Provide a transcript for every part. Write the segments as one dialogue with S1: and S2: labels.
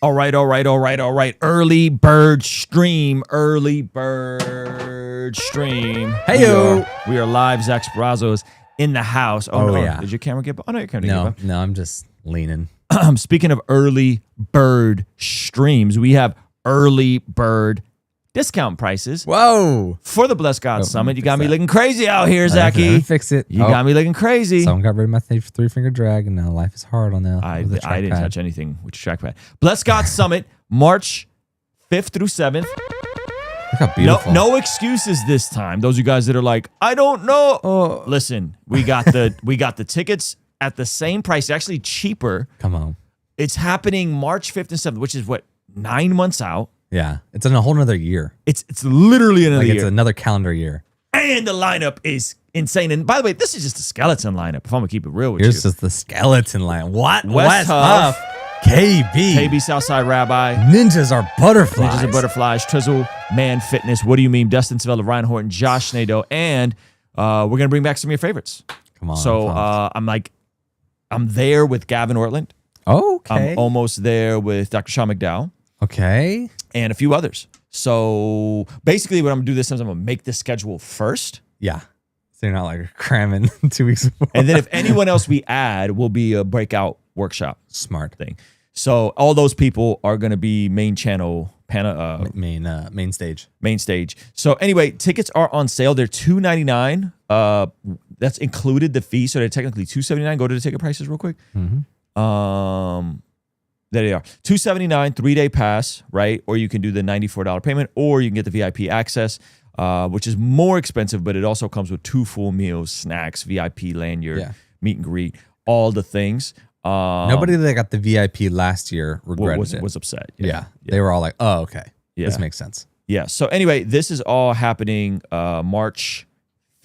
S1: All right. Early bird stream. Hey-yo. We are live. Zach Sparazzo's in the house. Oh, no.
S2: Yeah.
S1: Did your camera get... Oh, no, your camera didn't get by.
S2: No, I'm just leaning.
S1: Speaking of early bird streams, we have early bird discount prices.
S2: Whoa.
S1: For the Bless God Summit. You got me looking crazy out here, Zachy.
S2: Fix it.
S1: You got me looking crazy.
S2: Someone got rid of my three-finger drag, and now life is hard on that.
S1: I didn't touch anything with your trackpad. Bless God Summit, March 5th through 7th.
S2: Look how beautiful.
S1: No excuses this time. Those of you guys that are like, I don't know. Listen, we got the tickets at the same price, actually cheaper.
S2: Come on.
S1: It's happening March 5th and 7th, which is what, 9 months out.
S2: Yeah, it's in a whole nother year.
S1: It's literally another year.
S2: It's another calendar year.
S1: And the lineup is insane. And by the way, this is just a skeleton lineup, if I'm going to keep it real with
S2: Here's
S1: you.
S2: just the skeleton line. What?
S1: West Huff.
S2: KB.
S1: Southside Rabbi.
S2: Ninjas are butterflies.
S1: Ninjas are butterflies. Trizzle, Man Fitness. What do you mean? Dustin Savella, Ryan Horton, Josh Nadeau. And we're going to bring back some of your favorites.
S2: Come on.
S1: So I'm there with Gavin Ortland.
S2: Okay.
S1: I'm almost there with Dr. Sean McDowell.
S2: Okay.
S1: And a few others. So basically what I'm going to do this time is I'm going to make the schedule first.
S2: Yeah. So you're not like cramming 2 weeks before.
S1: And then if anyone else we add will be a breakout workshop.
S2: Smart
S1: thing. So all those people are going to be main channel,
S2: main stage.
S1: Main stage. So anyway, tickets are on sale. They're $299. That's included the fee. So they're technically $279. Go to the ticket prices real quick.
S2: Mm-hmm.
S1: There they are. $279, 3-day pass, right? Or you can do the $94 payment, or you can get the VIP access, which is more expensive, but it also comes with 2 full meals, snacks, VIP lanyard, meet and greet, all the things.
S2: Nobody that got the VIP last year regretted it.
S1: Was upset.
S2: Yeah. They were all like, oh, okay. Yeah. This makes sense.
S1: Yeah. So anyway, this is all happening March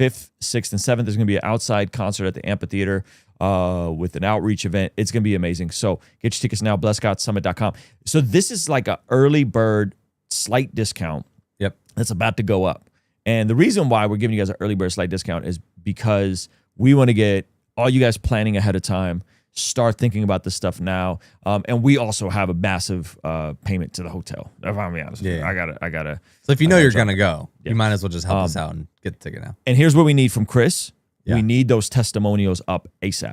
S1: 5th, 6th, and 7th. There's going to be an outside concert at the amphitheater with an outreach event. It's going to be amazing. So get your tickets now, blessgodsummit.com. So this is like an early bird slight discount.
S2: Yep.
S1: That's about to go up. And the reason why we're giving you guys an early bird slight discount is because we want to get all you guys planning ahead of time. Start thinking about this stuff now. And we also have a massive payment to the hotel. If I'm being honest with you. I gotta.
S2: So if you know you're going to go, you might as well just help us out and get the ticket now.
S1: And here's what we need from Chris. We need those testimonials up ASAP.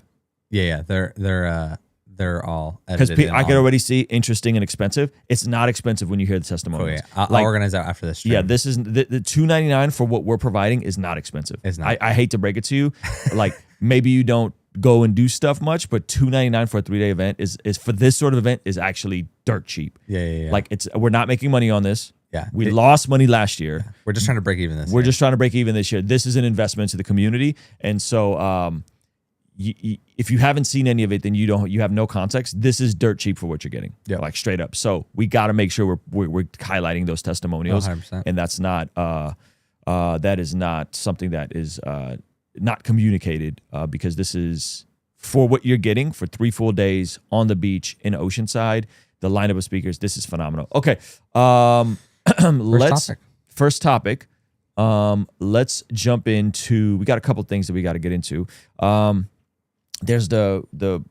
S2: Yeah. They're all
S1: because
S2: edited.
S1: I can already see interesting and expensive. It's not expensive when you hear the testimonials.
S2: Oh, yeah. I'll organize that after this stream.
S1: Yeah, this is the $299 for what we're providing is not expensive.
S2: It's not.
S1: I hate to break it to you. Like maybe you don't go and do stuff much, but $299 for a 3-day event is for this sort of event is actually dirt cheap.
S2: Yeah.
S1: Like we're not making money on this.
S2: Yeah.
S1: We lost money last year.
S2: Yeah. We're just trying to break even this year.
S1: We're just trying to break even this year. This is an investment to the community. And so if you haven't seen any of it, then you have no context. This is dirt cheap for what you're getting.
S2: Yeah.
S1: Like straight up. So we got to make sure we're highlighting those testimonials.
S2: 100%.
S1: And that's not that is not something that is not communicated because this is for what you're getting for 3 full days on the beach in Oceanside. The lineup of speakers, this is phenomenal. Okay. First topic. Let's jump into, we got a couple things that we got to get into. There's the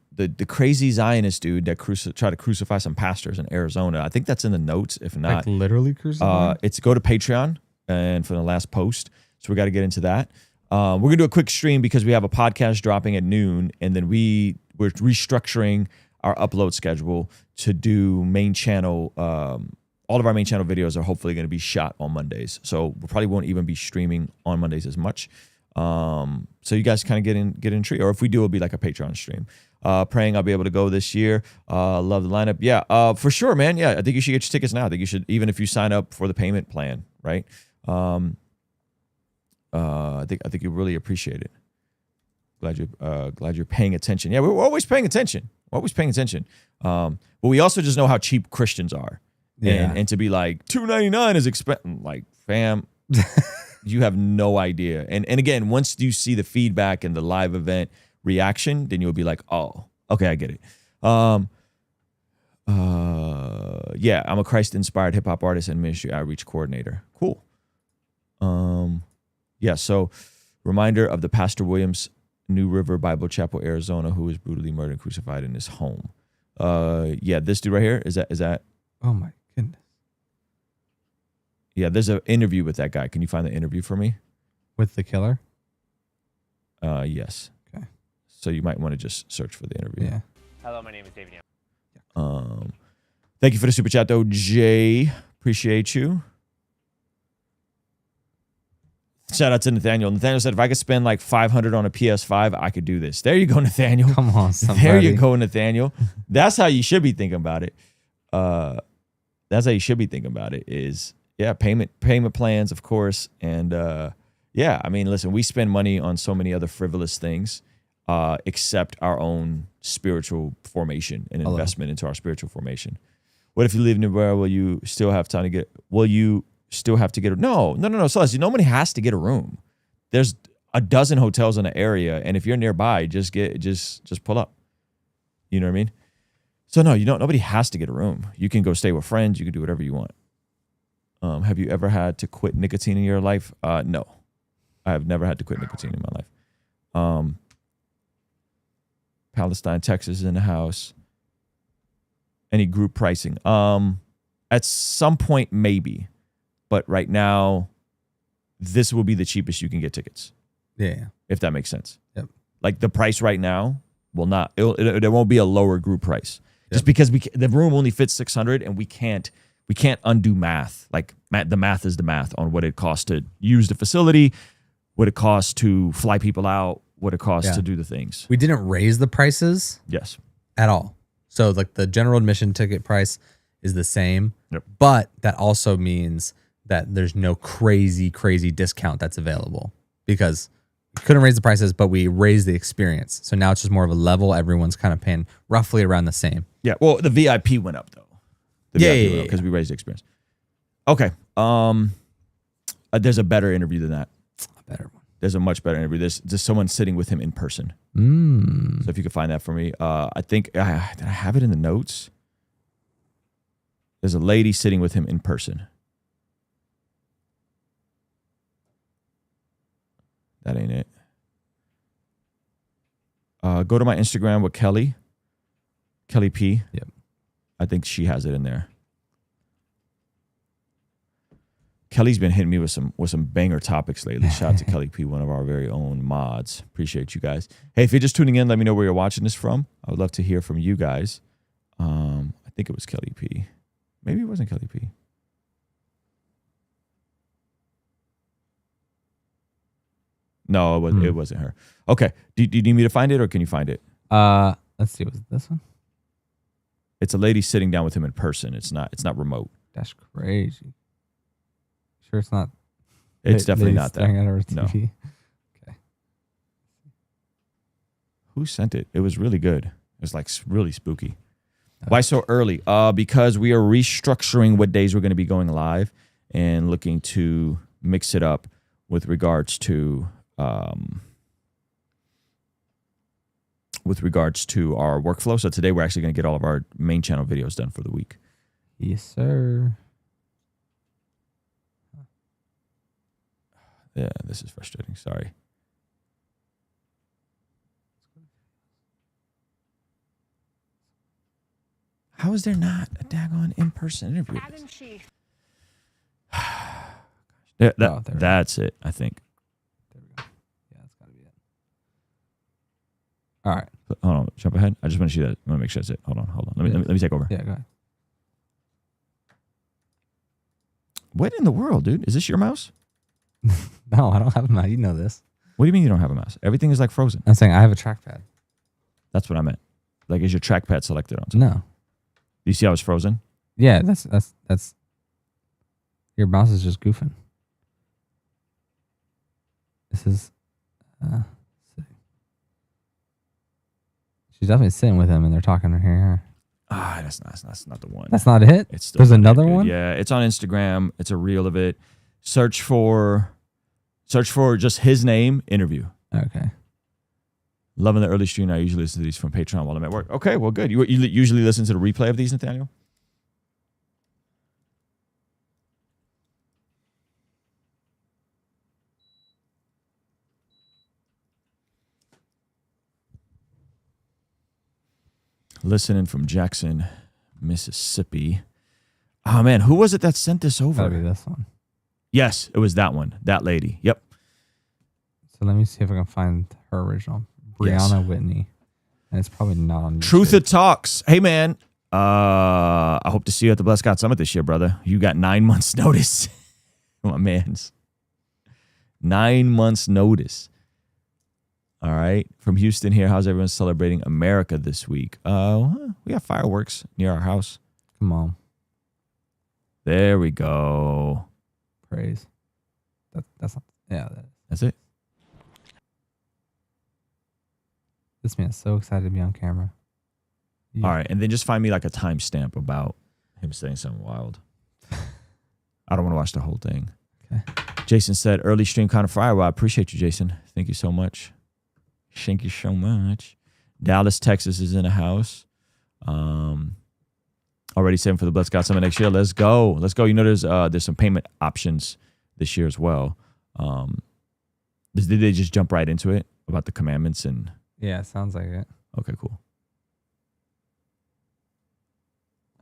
S1: crazy Zionist dude that tried to crucify some pastors in Arizona. I think that's in the notes. If not,
S2: like literally crucify.
S1: It's go to Patreon and for the last post. So we got to get into that. We're gonna do a quick stream because we have a podcast dropping at noon, and then we're restructuring our upload schedule to do main channel. All of our main channel videos are hopefully going to be shot on Mondays. So we probably won't even be streaming on Mondays as much. So you guys kind of get in tree. Or if we do, it'll be like a Patreon stream. Praying I'll be able to go this year. Love the lineup. Yeah, for sure, man. Yeah, I think you should get your tickets now. I think you should, even if you sign up for the payment plan, right? I think you really appreciate it. Glad you're paying attention. Yeah, we're always paying attention. We're always paying attention. But we also just know how cheap Christians are. And to be like $299 is expensive. Like, fam, you have no idea. And again, once you see the feedback and the live event reaction, then you'll be like, oh, okay, I get it. Yeah, I'm a Christ-inspired hip-hop artist and ministry outreach coordinator. Cool. Yeah, so reminder of the Pastor Williams New River Bible Chapel, Arizona, who was brutally murdered and crucified in his home. Yeah, this dude right here is that.
S2: Oh my goodness.
S1: Yeah, there's an interview with that guy. Can you find the interview for me?
S2: With the killer?
S1: Yes.
S2: Okay.
S1: So you might want to just search for the interview.
S2: Yeah.
S3: Hello, my name is David.
S1: Thank you for the super chat though, Jay. Appreciate you. Shout out to Nathaniel. Nathaniel said, if I could spend like 500 on a PS5, I could do this. There you go, Nathaniel.
S2: Come on, somebody.
S1: There you go, Nathaniel. That's how you should be thinking about it. That's how you should be thinking about it is, yeah, payment plans, of course. And yeah, I mean, listen, we spend money on so many other frivolous things, except our own spiritual formation and investment into our spiritual formation. What if you live nowhere? Will you still have time to get, no, Celeste, nobody has to get a room. There's a dozen hotels in the area. And if you're nearby, just pull up. You know what I mean? So no, nobody has to get a room. You can go stay with friends. You can do whatever you want. Have you ever had to quit nicotine in your life? No, I have never had to quit nicotine in my life. Palestine, Texas is in the house. Any group pricing? At some point, maybe. But right now, this will be the cheapest you can get tickets.
S2: Yeah.
S1: If that makes sense.
S2: Yep.
S1: Like the price right now will not, there won't be a lower group price. Just because the room only fits 600 and we can't undo math. Like the math is the math on what it costs to use the facility, what it costs to fly people out, what it costs to do the things.
S2: We didn't raise the prices.
S1: Yes.
S2: At all. So like the general admission ticket price is the same.
S1: Yep.
S2: But that also means that there's no crazy discount that's available because we couldn't raise the prices, but we raised the experience. So now it's just more of a level. Everyone's kind of paying roughly around the same.
S1: Yeah. Well, the VIP went up though. Because we raised the experience. Okay. There's a better interview than that.
S2: A better one.
S1: There's a much better interview. There's just someone sitting with him in person. So if you could find that for me, I think did I have it in the notes? There's a lady sitting with him in person. That ain't it. Go to my Instagram with Kelly P.
S2: Yep.
S1: I think she has it in there. Kelly's been hitting me with some banger topics lately. Shout out to Kelly P, one of our very own mods. Appreciate you guys. Hey, if you're just tuning in, let me know where you're watching this from. I would love to hear from you guys. I think it was Kelly P. Maybe it wasn't Kelly P. No, it wasn't her. Okay. Do you need me to find it or can you find it?
S2: Let's see. Was it this one?
S1: It's a lady sitting down with him in person. It's not remote.
S2: That's crazy. Sure, it's not.
S1: It's definitely not that.
S2: At our TV.
S1: No.
S2: Okay.
S1: Who sent it? It was really good. It was like really spooky. Why so early? Because we are restructuring what days we're going to be going live and looking to mix it up with regards to our workflow. So today we're actually going to get all of our main channel videos done for the week.
S2: Yes, sir.
S1: Yeah, this is frustrating. Sorry. How is there not a daggone in-person interview? That's it, I think.
S2: There we go. Yeah, that's got to be it. All right.
S1: Hold on, jump ahead. I just want to see that. I want to make sure that's it. Hold on. Let me take over.
S2: Yeah, go ahead.
S1: What in the world, dude? Is this your mouse?
S2: No, I don't have a mouse. You know this.
S1: What do you mean you don't have a mouse? Everything is like frozen.
S2: I'm saying I have a trackpad.
S1: That's what I meant. Like, is your trackpad selected on something?
S2: No.
S1: Do you see how it's frozen?
S2: Yeah, that's. Your mouse is just goofing. This is. She's definitely sitting with him, and they're talking to her.
S1: That's not the one.
S2: That's not it.
S1: It's still
S2: There's another one.
S1: Yeah, it's on Instagram. It's a reel of it. Search for just his name. Interview.
S2: Okay.
S1: Loving the early stream. I usually listen to these from Patreon while I'm at work. Okay, well, good. You usually listen to the replay of these, Nathaniel? Listening from Jackson, Mississippi. Oh, man. Who was it that sent this over?
S2: Gotta be this one.
S1: Yes, it was that one. That lady. Yep.
S2: So let me see if I can find her original. Brianna Whitney. And it's probably not on
S1: Truth
S2: YouTube.
S1: It Talks. Hey, man. I hope to see you at the Blessed God Summit this year, brother. You got 9 months notice. My man's. 9 months notice. All right. From Houston here. How's everyone celebrating America this week? We have fireworks near our house.
S2: Come on.
S1: There we go.
S2: Praise. That's not, yeah.
S1: That's it.
S2: This man's so excited to be on camera. Yeah.
S1: All right. And then just find me like a timestamp about him saying something wild. I don't want to watch the whole thing.
S2: Okay.
S1: Jason said, early stream kind of fire. Well, I appreciate you, Jason. Thank you so much. Thank you so much. Dallas, Texas is in the house. Already saving for the Blessed God Summit next year. Let's go. Let's go. You know, there's some payment options this year as well. Did they just jump right into it about the commandments and?
S2: Yeah, sounds like it.
S1: Okay, cool.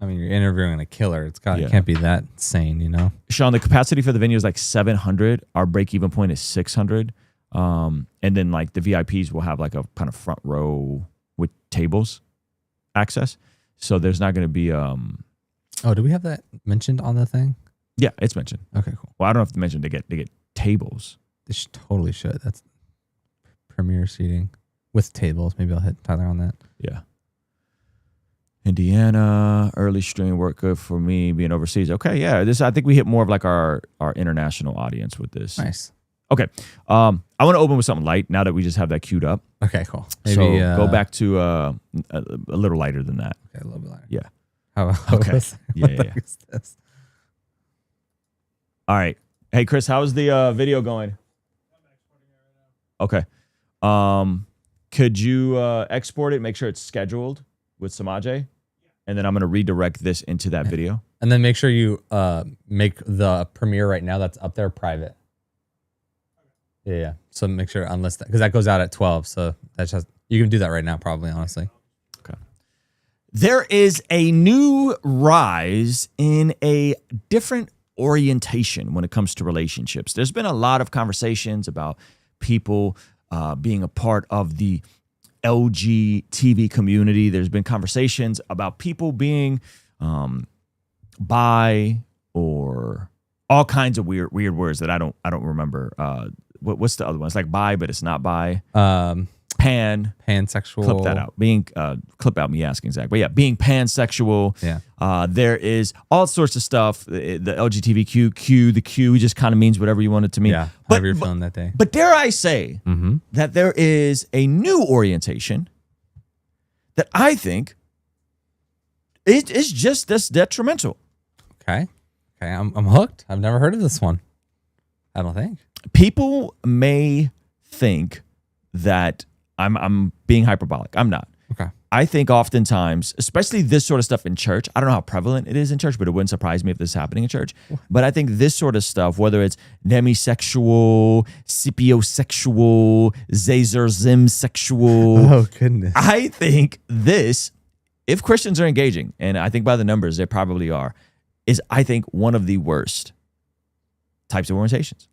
S2: I mean, you're interviewing a killer. It can't be that sane, you know?
S1: Sean, the capacity for the venue is like 700. Our break-even point is 600. And then like the VIPs will have like a kind of front row with tables access. So there's not going to be.
S2: Oh, do we have that mentioned on the thing?
S1: Yeah, it's mentioned.
S2: Okay, cool.
S1: Well, I don't have to mention they get tables.
S2: This totally should. That's premier seating with tables. Maybe I'll hit Tyler on that.
S1: Yeah. Indiana, early stream work good for me being overseas. Okay, yeah. I think we hit more of like our international audience with this.
S2: Nice.
S1: Okay. I want to open with something light now that we just have that queued up.
S2: Okay, cool.
S1: Maybe go back to a little lighter than that.
S2: Okay, a little bit lighter.
S1: Yeah.
S2: How
S1: okay. Yeah.
S2: Is this?
S1: All right. Hey, Chris, how's the video going? Okay. Could you export it, make sure it's scheduled with Samaje? And then I'm going to redirect this into that video.
S2: And then make sure you make the premiere right now that's up there private. Yeah. So make sure unless because that goes out at 12. So that's just you can do that right now, probably, honestly.
S1: Okay. There is a new rise in a different orientation when it comes to relationships. There's been a lot of conversations about people being a part of the LGTV community. There's been conversations about people being bi or all kinds of weird words that I don't remember. What's the other one? It's like bi, but it's not bi.
S2: Pansexual.
S1: Clip that out. Clip out me asking Zach. But yeah, being pansexual.
S2: Yeah.
S1: There is all sorts of stuff. The LGBTQ, the Q just kind of means whatever you want it to mean.
S2: Yeah. However you're feeling that day.
S1: But dare I say that there is a new orientation that I think is just this detrimental.
S2: Okay. I'm hooked. I've never heard of this one. I don't think.
S1: People may think that I'm being hyperbolic. I'm not.
S2: Okay.
S1: I think oftentimes, especially this sort of stuff in church, I don't know how prevalent it is in church, but it wouldn't surprise me if this is happening in church. But I think this sort of stuff, whether it's demisexual, sapiosexual, zazerzimsexual,
S2: oh goodness,
S1: I think this, if Christians are engaging, and I think by the numbers they probably are, is I think one of the worst types of orientations.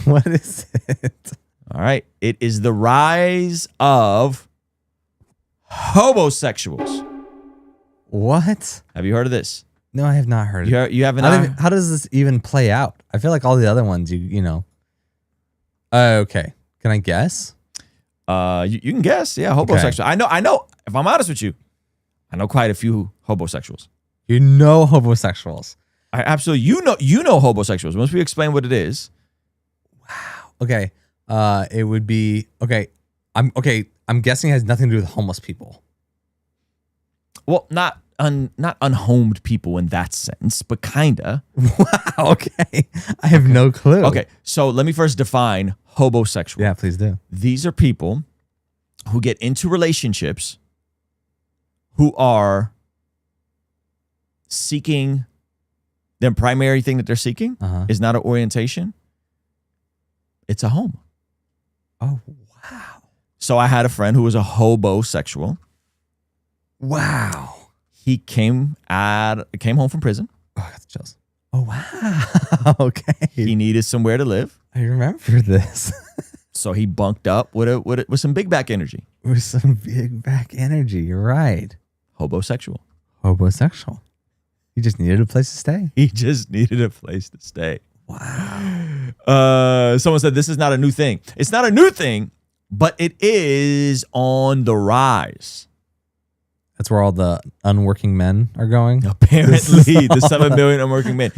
S2: What is it?
S1: All right. It is the rise of homosexuals.
S2: What?
S1: Have you heard of this?
S2: No, I have not heard of it.
S1: You haven't?
S2: How does this even play out? I feel like all the other ones, you know. Okay. Can I guess?
S1: You can guess. Yeah, homosexual.
S2: Okay.
S1: I know. If I'm honest with you, I know quite a few homosexuals.
S2: You know homosexuals.
S1: I absolutely. You know homosexuals. Once we explain what it is.
S2: Wow. Okay. It would be okay. I'm guessing it has nothing to do with homeless people.
S1: Well, not unhomed people in that sense, but kinda.
S2: Wow. Okay. I have no clue.
S1: Okay. So let me first define homosexual.
S2: Yeah, please do.
S1: These are people who get into relationships who are seeking, their primary thing that they're seeking is not an orientation. It's a home.
S2: Oh, wow.
S1: So I had a friend who was a hobosexual.
S2: Wow.
S1: He came home from prison.
S2: Oh, I got the chills. Oh, wow. Okay.
S1: He needed somewhere to live.
S2: I remember this.
S1: So he bunked up with some big back energy.
S2: With some big back energy. You're right.
S1: Hobosexual.
S2: Hobosexual. He just needed a place to stay.
S1: He just needed a place to stay.
S2: Wow.
S1: Someone said this is not a new thing. It's not a new thing, but it is on the rise.
S2: That's where all the unworking men are going.
S1: Apparently, the 7 million unworking men.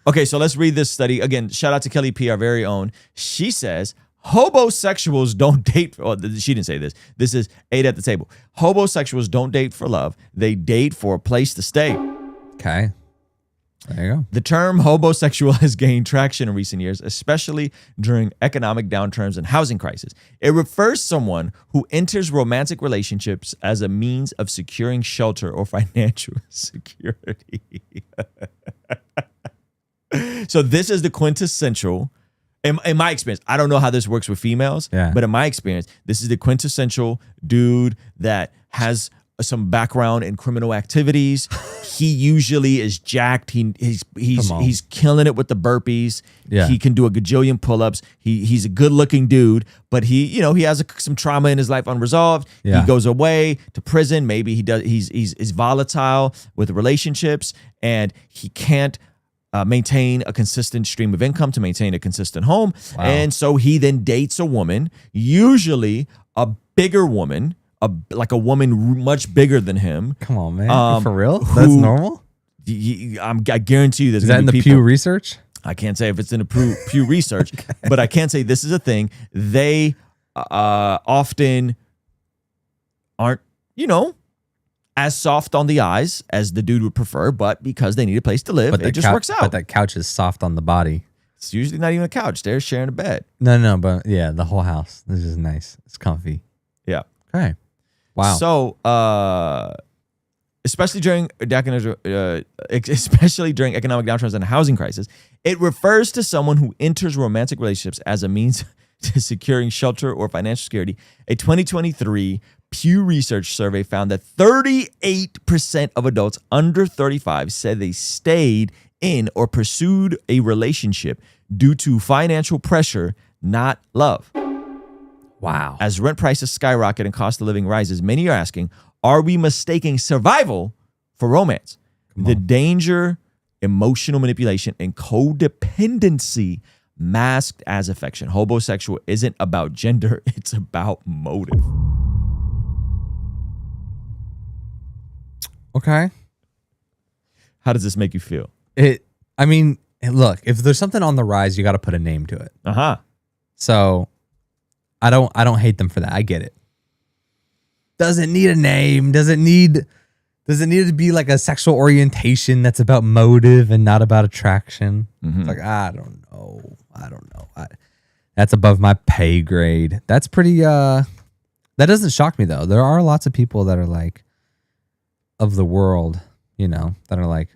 S1: Okay, so let's read this study. Again, shout out to Kelly P, our very own. She says, hobosexuals don't date. Oh, she didn't say this. This is 8 at the table. Hobosexuals don't date for love. They date for a place to stay.
S2: Okay. There you go.
S1: The term hobosexual has gained traction in recent years, especially during economic downturns and housing crisis. It refers to someone who enters romantic relationships as a means of securing shelter or financial security. So this is the quintessential, in my experience, I don't know how this works with females, but in my experience, this is the quintessential dude that has some background in criminal activities. He usually is jacked. He's killing it with the burpees.
S2: Yeah.
S1: He can do a gajillion pull-ups. He's a good-looking dude, but he has some trauma in his life unresolved.
S2: Yeah.
S1: He goes away to prison. Maybe he's volatile with relationships, and he can't maintain a consistent stream of income to maintain a consistent home.
S2: Wow.
S1: And so he then dates a woman, usually a bigger woman, like a woman much bigger than him.
S2: Come on, man. For real? That's normal?
S1: I guarantee you there's
S2: Is that in the Pew Research?
S1: I can't say if it's in the Pew Research, but I can say this is a thing. They often aren't, as soft on the eyes as the dude would prefer, but because they need a place to live, it just works out.
S2: But that couch is soft on the body.
S1: It's usually not even a couch. They're sharing a bed.
S2: No, but yeah, the whole house. This is nice. It's comfy.
S1: Yeah.
S2: Okay. Wow.
S1: So, especially during economic downturns and a housing crisis, it refers to someone who enters romantic relationships as a means to securing shelter or financial security. A 2023 Pew Research survey found that 38% of adults under 35 said they stayed in or pursued a relationship due to financial pressure, not love.
S2: Wow.
S1: As rent prices skyrocket and cost of living rises, many are asking, are we mistaking survival for romance? The danger, emotional manipulation, and codependency masked as affection. Hobosexual isn't about gender, it's about motive.
S2: Okay.
S1: How does this make you feel?
S2: Look, if there's something on the rise, you got to put a name to it.
S1: Uh-huh.
S2: So I don't hate them for that. I get it. Doesn't need a name. Doesn't need to be like a sexual orientation that's about motive and not about attraction.
S1: Mm-hmm.
S2: It's like, I don't know. That's above my pay grade. That's pretty, that doesn't shock me though. There are lots of people that are like, of the world, that are like,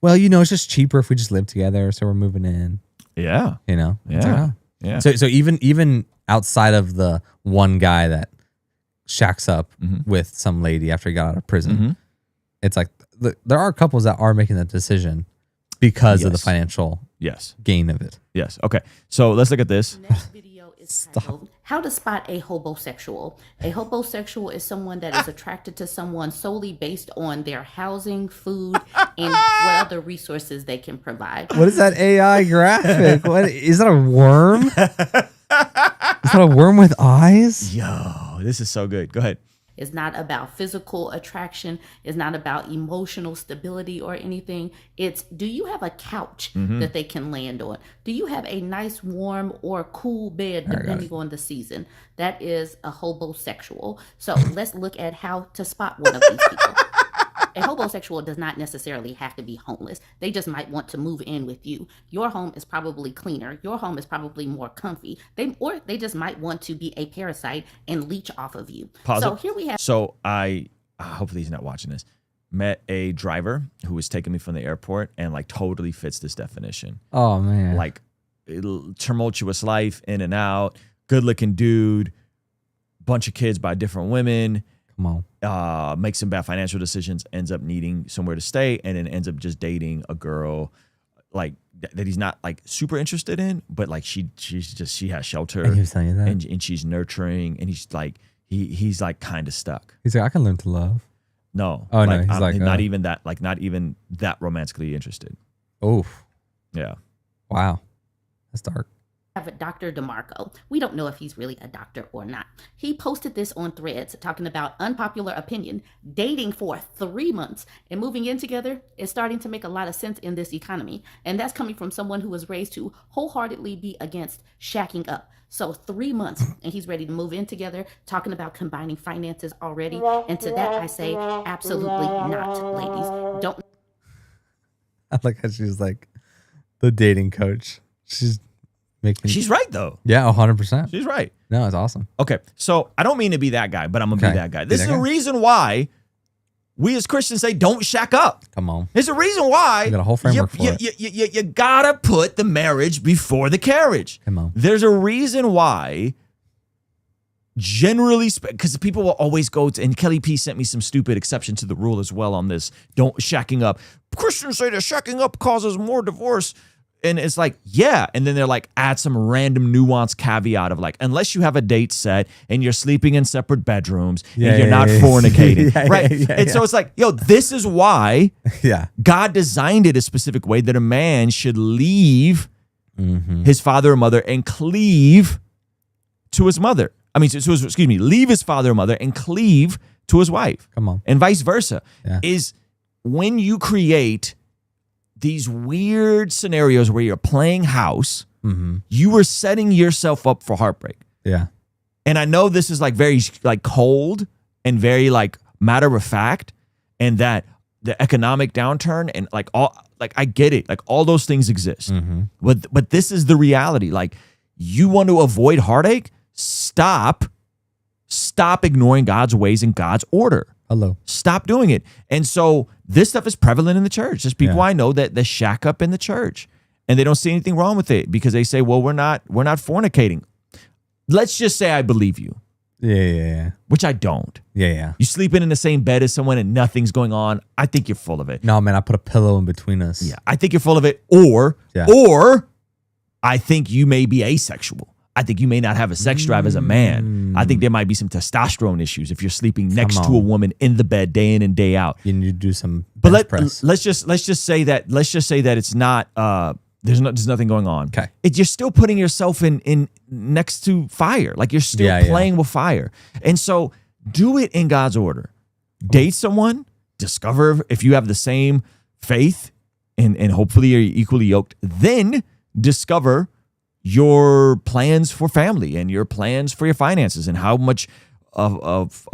S2: well, it's just cheaper if we just live together, so we're moving in.
S1: Yeah.
S2: Yeah.
S1: Like,
S2: oh.
S1: Yeah.
S2: So even outside of the one guy that shacks up with some lady after he got out of prison, it's like there are couples that are making that decision because of the financial gain of it.
S1: Yes. Okay. So let's look at this.
S3: Next video is titled, How to Spot a Hobosexual. A hobosexual is someone that is attracted to someone solely based on their housing, food, and what other resources they can provide.
S2: What is that AI graphic? What is that, a worm? Is that a worm with eyes?
S1: Yo, this is so good. Go ahead.
S3: It's not about physical attraction. It's not about emotional stability or anything. It's, do you have a couch that they can land on? Do you have a nice, warm, or cool bed, depending on the season? That is a hobosexual. So let's look at how to spot one of these people. A hobosexual does not necessarily have to be homeless. They just might want to move in with you. Your home is probably cleaner. Your home is probably more comfy. They just might want to be a parasite and leech off of you. So here we have.
S1: So I hopefully he's not watching this. Met a driver who was taking me from the airport and like totally fits this definition.
S2: Oh man.
S1: Like tumultuous life, in and out, good looking dude, bunch of kids by different women.
S2: Come on.
S1: makes some bad financial decisions, ends up needing somewhere to stay, and then ends up just dating a girl like that he's not like super interested in, but like she has shelter,
S2: And he was telling you that?
S1: and she's nurturing, and he's like he's like kind of stuck.
S2: He's like, I can learn to love.
S1: No.
S2: Oh, no, he's like,
S1: not even that romantically interested.
S2: Oof.
S1: Yeah.
S2: Wow. That's dark.
S3: Have Dr. DeMarco. We don't know if he's really a doctor or not. He posted this on Threads talking about unpopular opinion. Dating for 3 months and moving in together is starting to make a lot of sense in this economy. And that's coming from someone who was raised to wholeheartedly be against shacking up. So 3 months and he's ready to move in together, talking about combining finances already. And to that I say, absolutely not, ladies. Don't.
S2: I like how she's like the dating coach. She's
S1: right though.
S2: Yeah, 100%.
S1: She's right.
S2: No, it's awesome.
S1: Okay, so I don't mean to be that guy, but I'm gonna be that guy. This is the reason why we as Christians say don't shack up.
S2: Come on.
S1: There's a reason why.
S2: You got a whole framework for it.
S1: You gotta put the marriage before the carriage.
S2: Come on.
S1: There's a reason why. Generally, because people will always go to, and Kelly P sent me some stupid exception to the rule as well on this. Don't shacking up. Christians say that shacking up causes more divorce. And it's like, yeah. And then they're like, add some random nuanced caveat of like, unless you have a date set and you're sleeping in separate bedrooms and you're not fornicating. Right. And so it's like, yo, this is why God designed it a specific way that a man should leave his father or mother and cleave to his mother. I mean, leave his father or mother and cleave to his wife.
S2: Come on.
S1: And vice versa. Is when you create these weird scenarios where you're playing house, you are setting yourself up for heartbreak.
S2: Yeah.
S1: And I know this is like very like cold and very like matter of fact, and that the economic downturn and like all, like I get it, like all those things exist. But this is the reality. Like, you want to avoid heartache? Stop ignoring God's ways and God's order. Stop doing it. And so this stuff is prevalent in the church. There's people I know that shack up in the church and they don't see anything wrong with it because they say, well, we're not fornicating. Let's just say I believe you.
S2: Yeah.
S1: Which I don't.
S2: Yeah.
S1: You sleeping in the same bed as someone and nothing's going on. I think you're full of it.
S2: No, man, I put a pillow in between us.
S1: Yeah, I think you're full of it. Or I think you may be asexual. I think you may not have a sex drive as a man. I think there might be some testosterone issues if you're sleeping next to a woman in the bed day in and day out.
S2: You need to do some bench press.
S1: Let's just say that it's not there's nothing going on.
S2: Okay.
S1: You're still putting yourself in next to fire. Like you're still playing with fire. And so do it in God's order. Date someone, discover if you have the same faith and hopefully you're equally yoked, then discover your plans for family and your plans for your finances and how much of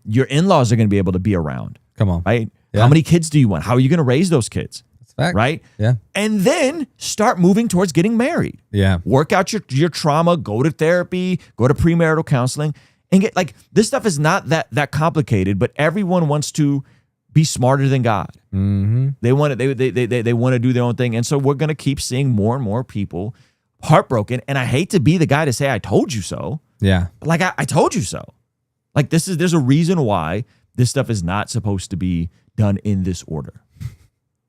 S1: your in-laws are going to be able to be around.
S2: Come on.
S1: Right?
S2: Yeah.
S1: How many kids do you want? How are you going to raise those kids?
S2: That's a fact.
S1: Right?
S2: Yeah.
S1: And then start moving towards getting married.
S2: Yeah.
S1: Work out your trauma, go to therapy, go to premarital counseling, and get like, this stuff is not that complicated, but everyone wants to be smarter than God. They want to they want to do their own thing. And so we're going to keep seeing more and more people heartbroken. And I hate to be the guy to say, I told you so.
S2: Yeah.
S1: But like, I told you so. Like, there's a reason why this stuff is not supposed to be done in this order.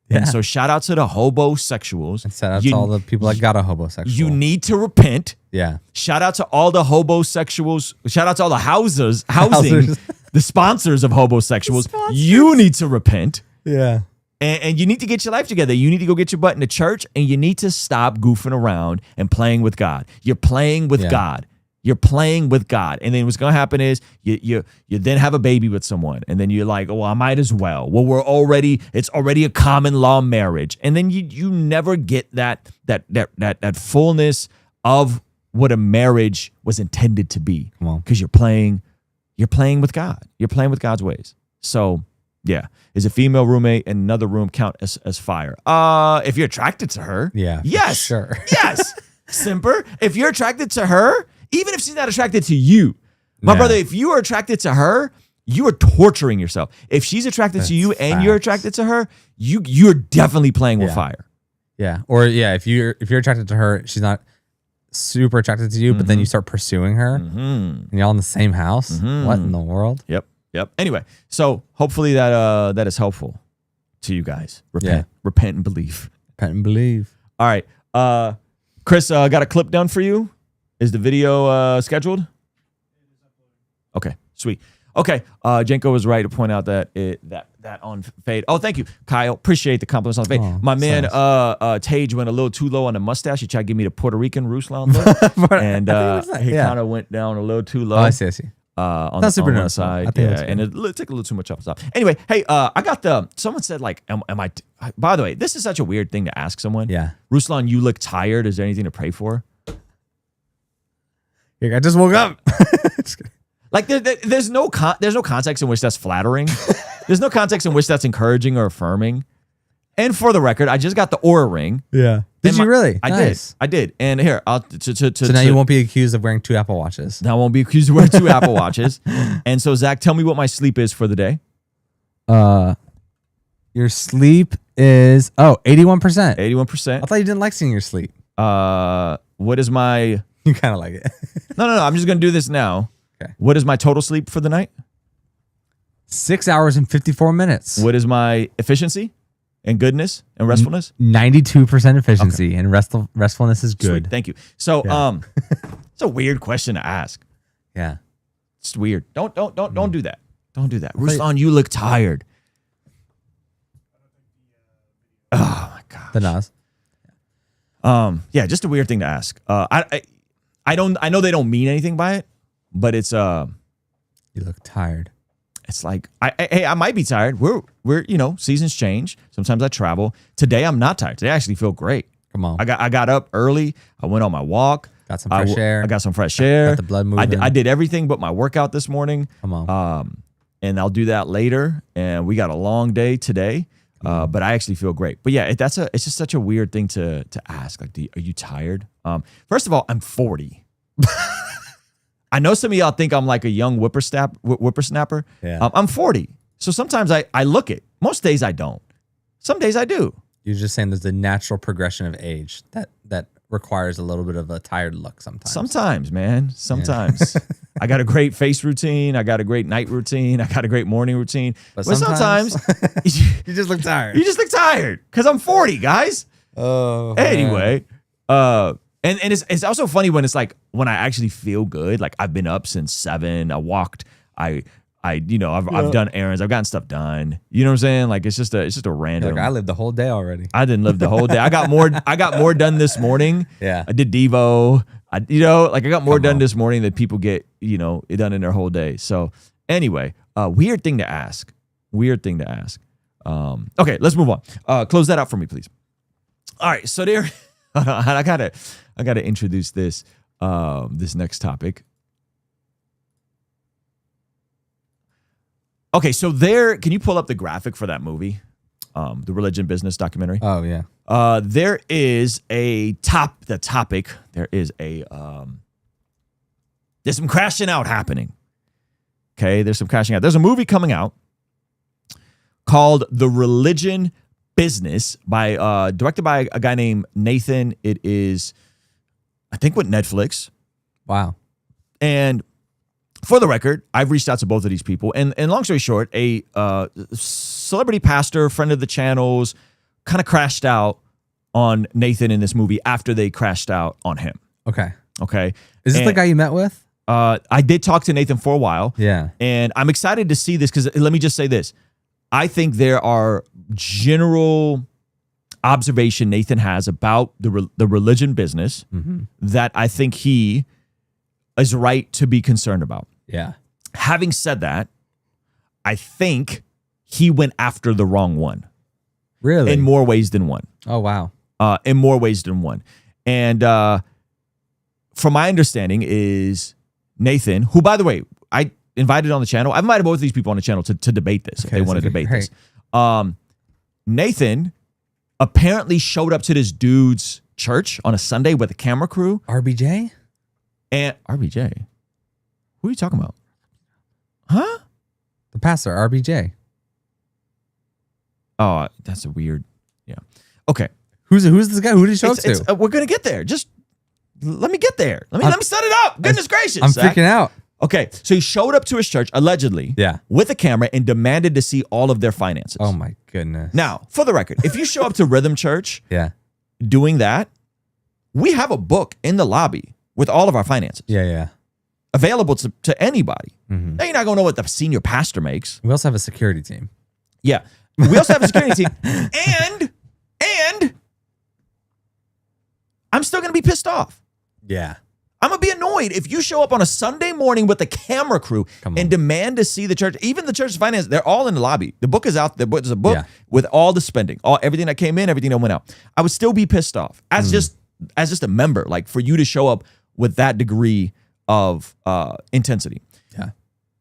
S1: Yeah. And so shout out to the hobosexuals.
S2: And shout out to all the people that got a homosexual.
S1: You need to repent.
S2: Yeah.
S1: Shout out to all the hobosexuals. Shout out to all the housing, the sponsors of hobosexuals. You need to repent.
S2: Yeah.
S1: And you need to get your life together. You need to go get your butt in the church, and you need to stop goofing around and playing with God. You're playing with God. You're playing with God. And then what's going to happen is you then have a baby with someone, and then you're like, oh, I might as well. Well, it's already a common law marriage. And then you never get that fullness of what a marriage was intended to be. Because you're playing with God. You're playing with God's ways. So yeah. Is a female roommate in another room count as fire? If you're attracted to her.
S2: Yeah.
S1: Yes.
S2: Sure.
S1: Yes. Simper. If you're attracted to her, even if she's not attracted to you, my brother, if you are attracted to her, you are torturing yourself. If she's attracted to you and you're attracted to her, you're definitely playing with fire.
S2: Yeah. Or if you're attracted to her, she's not super attracted to you, but then you start pursuing her and y'all in the same house. What in the world?
S1: Yep. Yep. Anyway, so hopefully that is helpful to you guys. Repent and believe.
S2: Repent and believe.
S1: All right. Chris, got a clip done for you. Is the video scheduled? Okay, sweet. Okay, Jenko was right to point out that that on fade. Oh, thank you, Kyle. Appreciate the compliments on fade.
S2: Oh,
S1: My man,
S2: nice.
S1: Tage went a little too low on the mustache. He tried to give me the Puerto Rican Ruslan look, and he kind of went down a little too low.
S2: Oh, I see.
S1: On
S2: That's super
S1: one
S2: noticeable.
S1: side,
S2: I think
S1: yeah, and it took a little too much off the top. Anyway, hey, I got someone said like, am I? By the way, this is such a weird thing to ask someone.
S2: Yeah.
S1: Ruslan, you look tired. Is there anything to pray for?
S2: I just woke up. Just kidding.
S1: Like there's no context in which that's flattering. There's no context in which that's encouraging or affirming. And for the record, I just got the Aura ring.
S2: Yeah. Did you really?
S1: I did. And here, so
S2: now you won't be accused of wearing 2 Apple Watches.
S1: Now I won't be accused of wearing 2 Apple Watches. And so Zach, tell me what my sleep is for the day.
S2: Your sleep is 81%.
S1: 81%.
S2: I thought you didn't like seeing your sleep.
S1: What is my?
S2: You kind of like it.
S1: No. I'm just gonna do this now.
S2: Okay.
S1: What is my total sleep for the night?
S2: 6 hours and 54 minutes.
S1: What is my efficiency and goodness and restfulness?
S2: 92% efficiency and restfulness is good.
S1: Sweet. Thank you. So, it's a weird question to ask.
S2: Yeah.
S1: It's weird. Don't do that. Don't do that. Ruslan, you look tired. Oh my gosh.
S2: The Nas.
S1: Yeah, just a weird thing to ask. I know they don't mean anything by it, but it's
S2: You look tired.
S1: It's like I might be tired. We're seasons change. Sometimes I travel. Today I'm not tired. Today I actually feel great.
S2: Come on.
S1: I got up early. I went on my walk.
S2: Got some fresh air.
S1: I got some fresh air.
S2: Got the blood moving.
S1: I did everything but my workout this morning.
S2: Come on.
S1: And I'll do that later. And we got a long day today. But I actually feel great. But yeah, it's just such a weird thing to ask. Like, are you tired? First of all, I'm 40. I know some of y'all think I'm like a young whippersnapper.
S2: Yeah.
S1: I'm 40. So sometimes I look it. Most days I don't. Some days I do.
S2: You're just saying there's a natural progression of age that requires a little bit of a tired look sometimes.
S1: Sometimes, man. Sometimes. Yeah. I got a great face routine. I got a great night routine. I got a great morning routine. But sometimes
S2: you just look tired.
S1: You just look tired because I'm 40, guys.
S2: Oh.
S1: Anyway, and it's also funny when it's like when I actually feel good. Like I've been up since 7. I walked. I've done errands. I've gotten stuff done. You know what I'm saying? Like it's just a random.
S2: Like I lived the whole day already.
S1: I didn't live the whole day. I got more done this morning.
S2: Yeah.
S1: I did Devo. I got more done this morning than people get, it done in their whole day. So anyway, weird thing to ask. Okay, let's move on. Close that out for me, please. All right. So there, I gotta introduce this next topic. Okay, so can you pull up the graphic for that movie? The religion business documentary.
S2: Oh yeah.
S1: There is there's some crashing out happening. Okay, there's some crashing out. There's a movie coming out called The Religion Business directed by a guy named Nathan. It is, I think, with Netflix.
S2: Wow.
S1: And for the record, I've reached out to both of these people, and long story short, a celebrity pastor, friend of the channel's, kind of crashed out on Nathan in this movie after they crashed out on him.
S2: Okay.
S1: Is
S2: this the guy you met with?
S1: I did talk to Nathan for a while.
S2: Yeah.
S1: And I'm excited to see this because let me just say this. I think there are general observation Nathan has about the religion business that I think he is right to be concerned about.
S2: Yeah.
S1: Having said that, I think he went after the wrong one.
S2: Really?
S1: In more ways than one.
S2: Oh, wow.
S1: In more ways than one. And from my understanding is Nathan, who, by the way, I invited on the channel. I've invited both of these people on the channel to debate this if they want to debate this. Nathan apparently showed up to this dude's church on a Sunday with a camera crew.
S2: RBJ?
S1: And RBJ? Who are you talking about? Huh?
S2: The pastor, RBJ.
S1: Oh, that's a weird. Yeah. Okay.
S2: Who's this guy? Who did he show up to?
S1: We're gonna get there. Just let me get there. Let me set it up. Goodness gracious.
S2: I'm freaking out.
S1: Okay, so he showed up to his church, allegedly,
S2: Yeah.
S1: with a camera and demanded to see all of their finances.
S2: Oh my goodness.
S1: Now, for the record, if you show up to Rhythm Church
S2: Yeah.
S1: doing that, we have a book in the lobby with all of our finances
S2: Yeah.
S1: available to anybody.
S2: Mm-hmm.
S1: Now, you're not going to know what the senior pastor makes.
S2: We also have a security team.
S1: Yeah. We also have a security team. And I'm still going to be pissed off.
S2: Yeah.
S1: I'm going to be annoyed if you show up on a Sunday morning with the camera crew and demand to see the church. Even the church's finance, they're all in the lobby. The book is out. There's a book with all the spending, everything that came in, everything that went out. I would still be pissed off as just a member, like for you to show up with that degree of intensity.
S2: Yeah.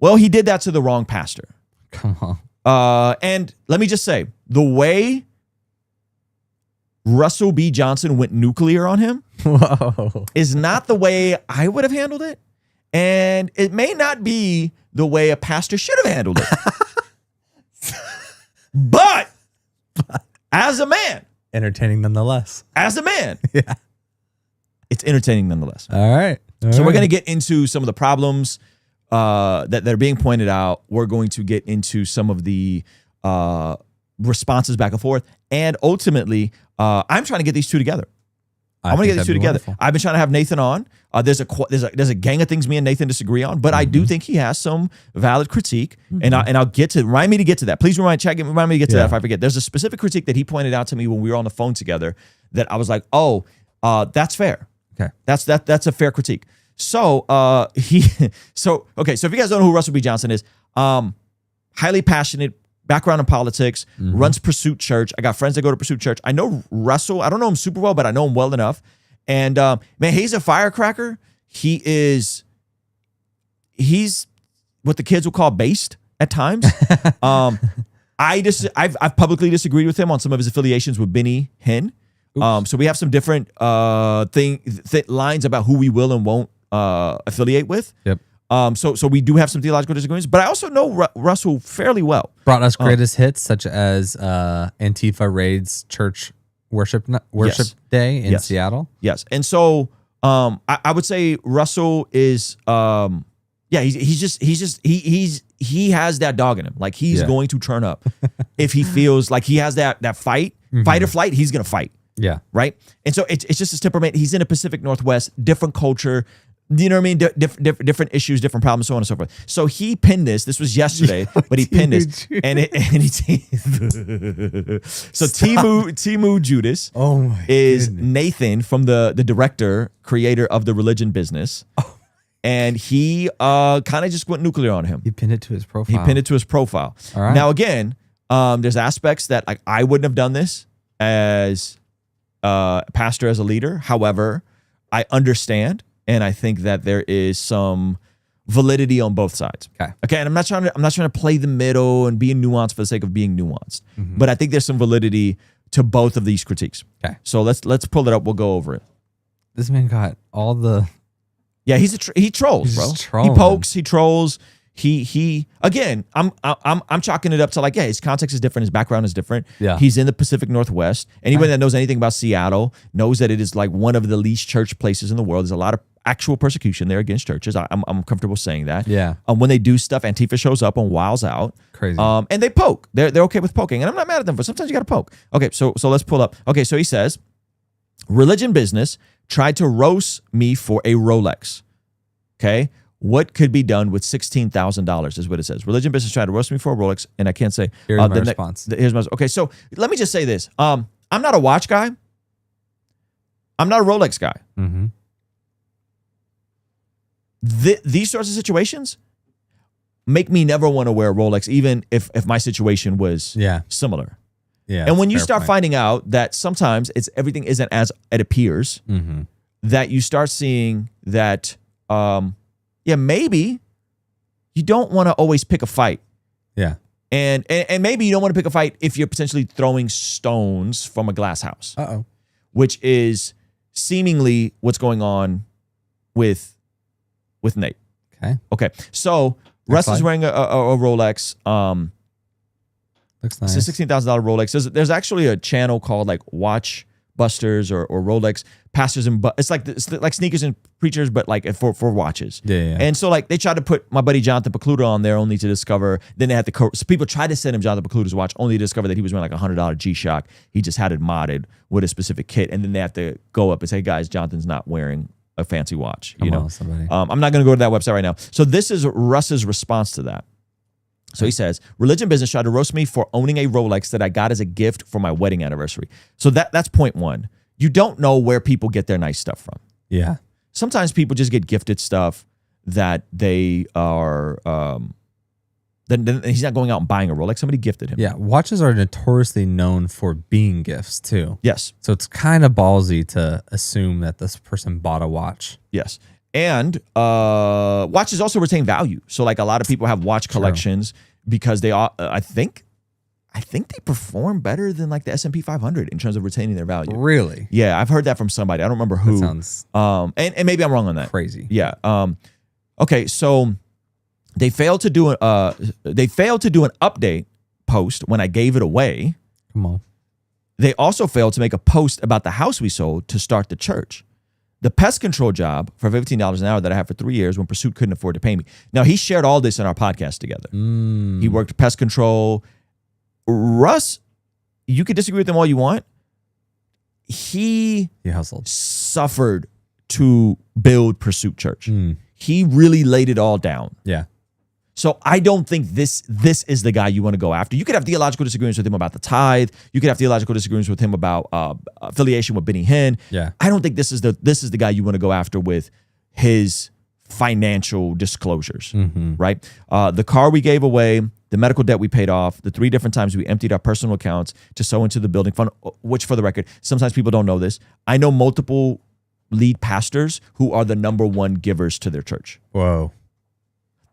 S1: Well, he did that to the wrong pastor.
S2: Come on.
S1: And let me just say, the way Russell B. Johnson went nuclear on him
S2: Whoa.
S1: is not the way I would have handled it. And it may not be the way a pastor should have handled it. but as a man,
S2: Entertaining nonetheless.
S1: as a man,
S2: Yeah.
S1: it's entertaining nonetheless.
S2: All right.
S1: So we're going to get into some of the problems that are being pointed out. We're going to get into some of the responses back and forth. And ultimately, I'm trying to get these two together. I want to get these two together. Wonderful. I've been trying to have Nathan on. There's a gang of things me and Nathan disagree on, but I do think he has some valid critique, and I'll get to remind me to get to that. Please remind me to get to that if I forget. There's a specific critique that he pointed out to me when we were on the phone together that I was like, that's fair.
S2: Okay,
S1: that's a fair critique. So if you guys don't know who Russell B. Johnson is, highly passionate. Background in politics, runs Pursuit Church. I got friends that go to Pursuit Church. I know Russell. I don't know him super well, but I know him well enough. And man, he's a firecracker. He's what the kids will call based at times. I've publicly disagreed with him on some of his affiliations with Benny Hinn. So we have some different lines about who we will and won't affiliate with.
S2: Yep.
S1: So we do have some theological disagreements, but I also know Russell fairly well.
S2: Brought us greatest hits such as Antifa raids church worship day in Seattle.
S1: Yes, and so I would say Russell is he has that dog in him. Like he's going to turn up if he feels like he has that fight or flight. He's gonna fight.
S2: Yeah.
S1: Right. And so it's just his temperament. He's in the Pacific Northwest, different culture. You know what I mean? Different issues, different problems, so on and so forth. So he pinned this. This was yesterday, but he pinned this, and he. So Timu Judas is Nathan from the director, creator of The Religion Business, and he kind of just went nuclear on him.
S2: He pinned it to his profile. All right.
S1: Now again, there's aspects that I wouldn't have done this as a pastor, as a leader. However, I understand. And I think that there is some validity on both sides. Okay. And I'm not trying to play the middle and be nuanced for the sake of being nuanced. But I think there's some validity to both of these critiques. Okay. So let's pull it up. We'll go over it.
S2: This man got all the.
S1: Yeah, he trolls, bro.
S2: Trolling.
S1: He pokes. He trolls. He again. I'm chalking it up to his context is different. His background is different.
S2: Yeah.
S1: He's in the Pacific Northwest. Anybody that knows anything about Seattle knows that it is like one of the least church places in the world. There's a lot of actual persecution there against churches. I'm comfortable saying that.
S2: Yeah.
S1: When they do stuff, Antifa shows up and wiles out.
S2: Crazy.
S1: And they poke. They're okay with poking, and I'm not mad at them, but sometimes you got to poke. Okay. So let's pull up. Okay. So he says, Religion Business tried to roast me for a Rolex. Okay. What could be done with $16,000 is what it says. Religion Business tried to roast me for a Rolex, and I can't say.
S2: Here's my response.
S1: Here's my. Okay, so let me just say this. I'm not a watch guy. I'm not a Rolex guy. These sorts of situations make me never want to wear a Rolex, even if my situation was similar.
S2: Yeah.
S1: And when you start finding out that sometimes everything isn't as it appears, that you start seeing that. Maybe you don't want to always pick a fight.
S2: Yeah.
S1: And maybe you don't want to pick a fight if you're potentially throwing stones from a glass house. Which is seemingly what's going on with Nate. Okay. So Russ is wearing a Rolex.
S2: Looks nice.
S1: It's a $16,000 Rolex. There's actually a channel called like Watch busters or Rolex pastors and it's like sneakers and preachers, but like for watches.
S2: Yeah.
S1: And so like they tried to put my buddy Jonathan Pecluda on there only to discover. Then they had so people tried to send him Jonathan Pecluda's watch only to discover that he was wearing like $100 G-Shock. He just had it modded with a specific kit, and then they have to go up and say, guys, Jonathan's not wearing a fancy watch.
S2: Come on, somebody.
S1: I'm not going to go to that website right now. So this is Russ's response to that. So he says, religion business tried to roast me for owning a Rolex that I got as a gift for my wedding anniversary. So that's point one. You don't know where people get their nice stuff from.
S2: Yeah.
S1: Sometimes people just get gifted stuff that they are, then he's not going out and buying a Rolex. Somebody gifted him.
S2: Yeah. Watches are notoriously known for being gifts too.
S1: Yes.
S2: So it's kind of ballsy to assume that this person bought a watch.
S1: Yes. And watches also retain value. So like a lot of people have watch collections because they are, I think they perform better than like the S&P 500 in terms of retaining their value.
S2: Really?
S1: Yeah, I've heard that from somebody. I don't remember who.
S2: That sounds
S1: and maybe I'm wrong on that.
S2: crazy.
S1: Yeah. Okay, so they failed to do an update post when I gave it away.
S2: Come on.
S1: They also failed to make a post about the house we sold to start the church. The pest control job for $15 an hour that I had for 3 years when Pursuit couldn't afford to pay me. Now, he shared all this in our podcast together. He worked pest control. Russ, you could disagree with him all you want. He
S2: hustled.
S1: Suffered to build Pursuit Church. He really laid it all down.
S2: Yeah.
S1: So I don't think this is the guy you want to go after. You could have theological disagreements with him about the tithe. You could have theological disagreements with him about affiliation with Benny Hinn.
S2: Yeah.
S1: I don't think this is the guy you want to go after with his financial disclosures, right? The car we gave away, the medical debt we paid off, the 3 different times we emptied our personal accounts to sow into the building fund, which for the record, sometimes people don't know this. I know multiple lead pastors who are the number one givers to their church.
S2: Whoa.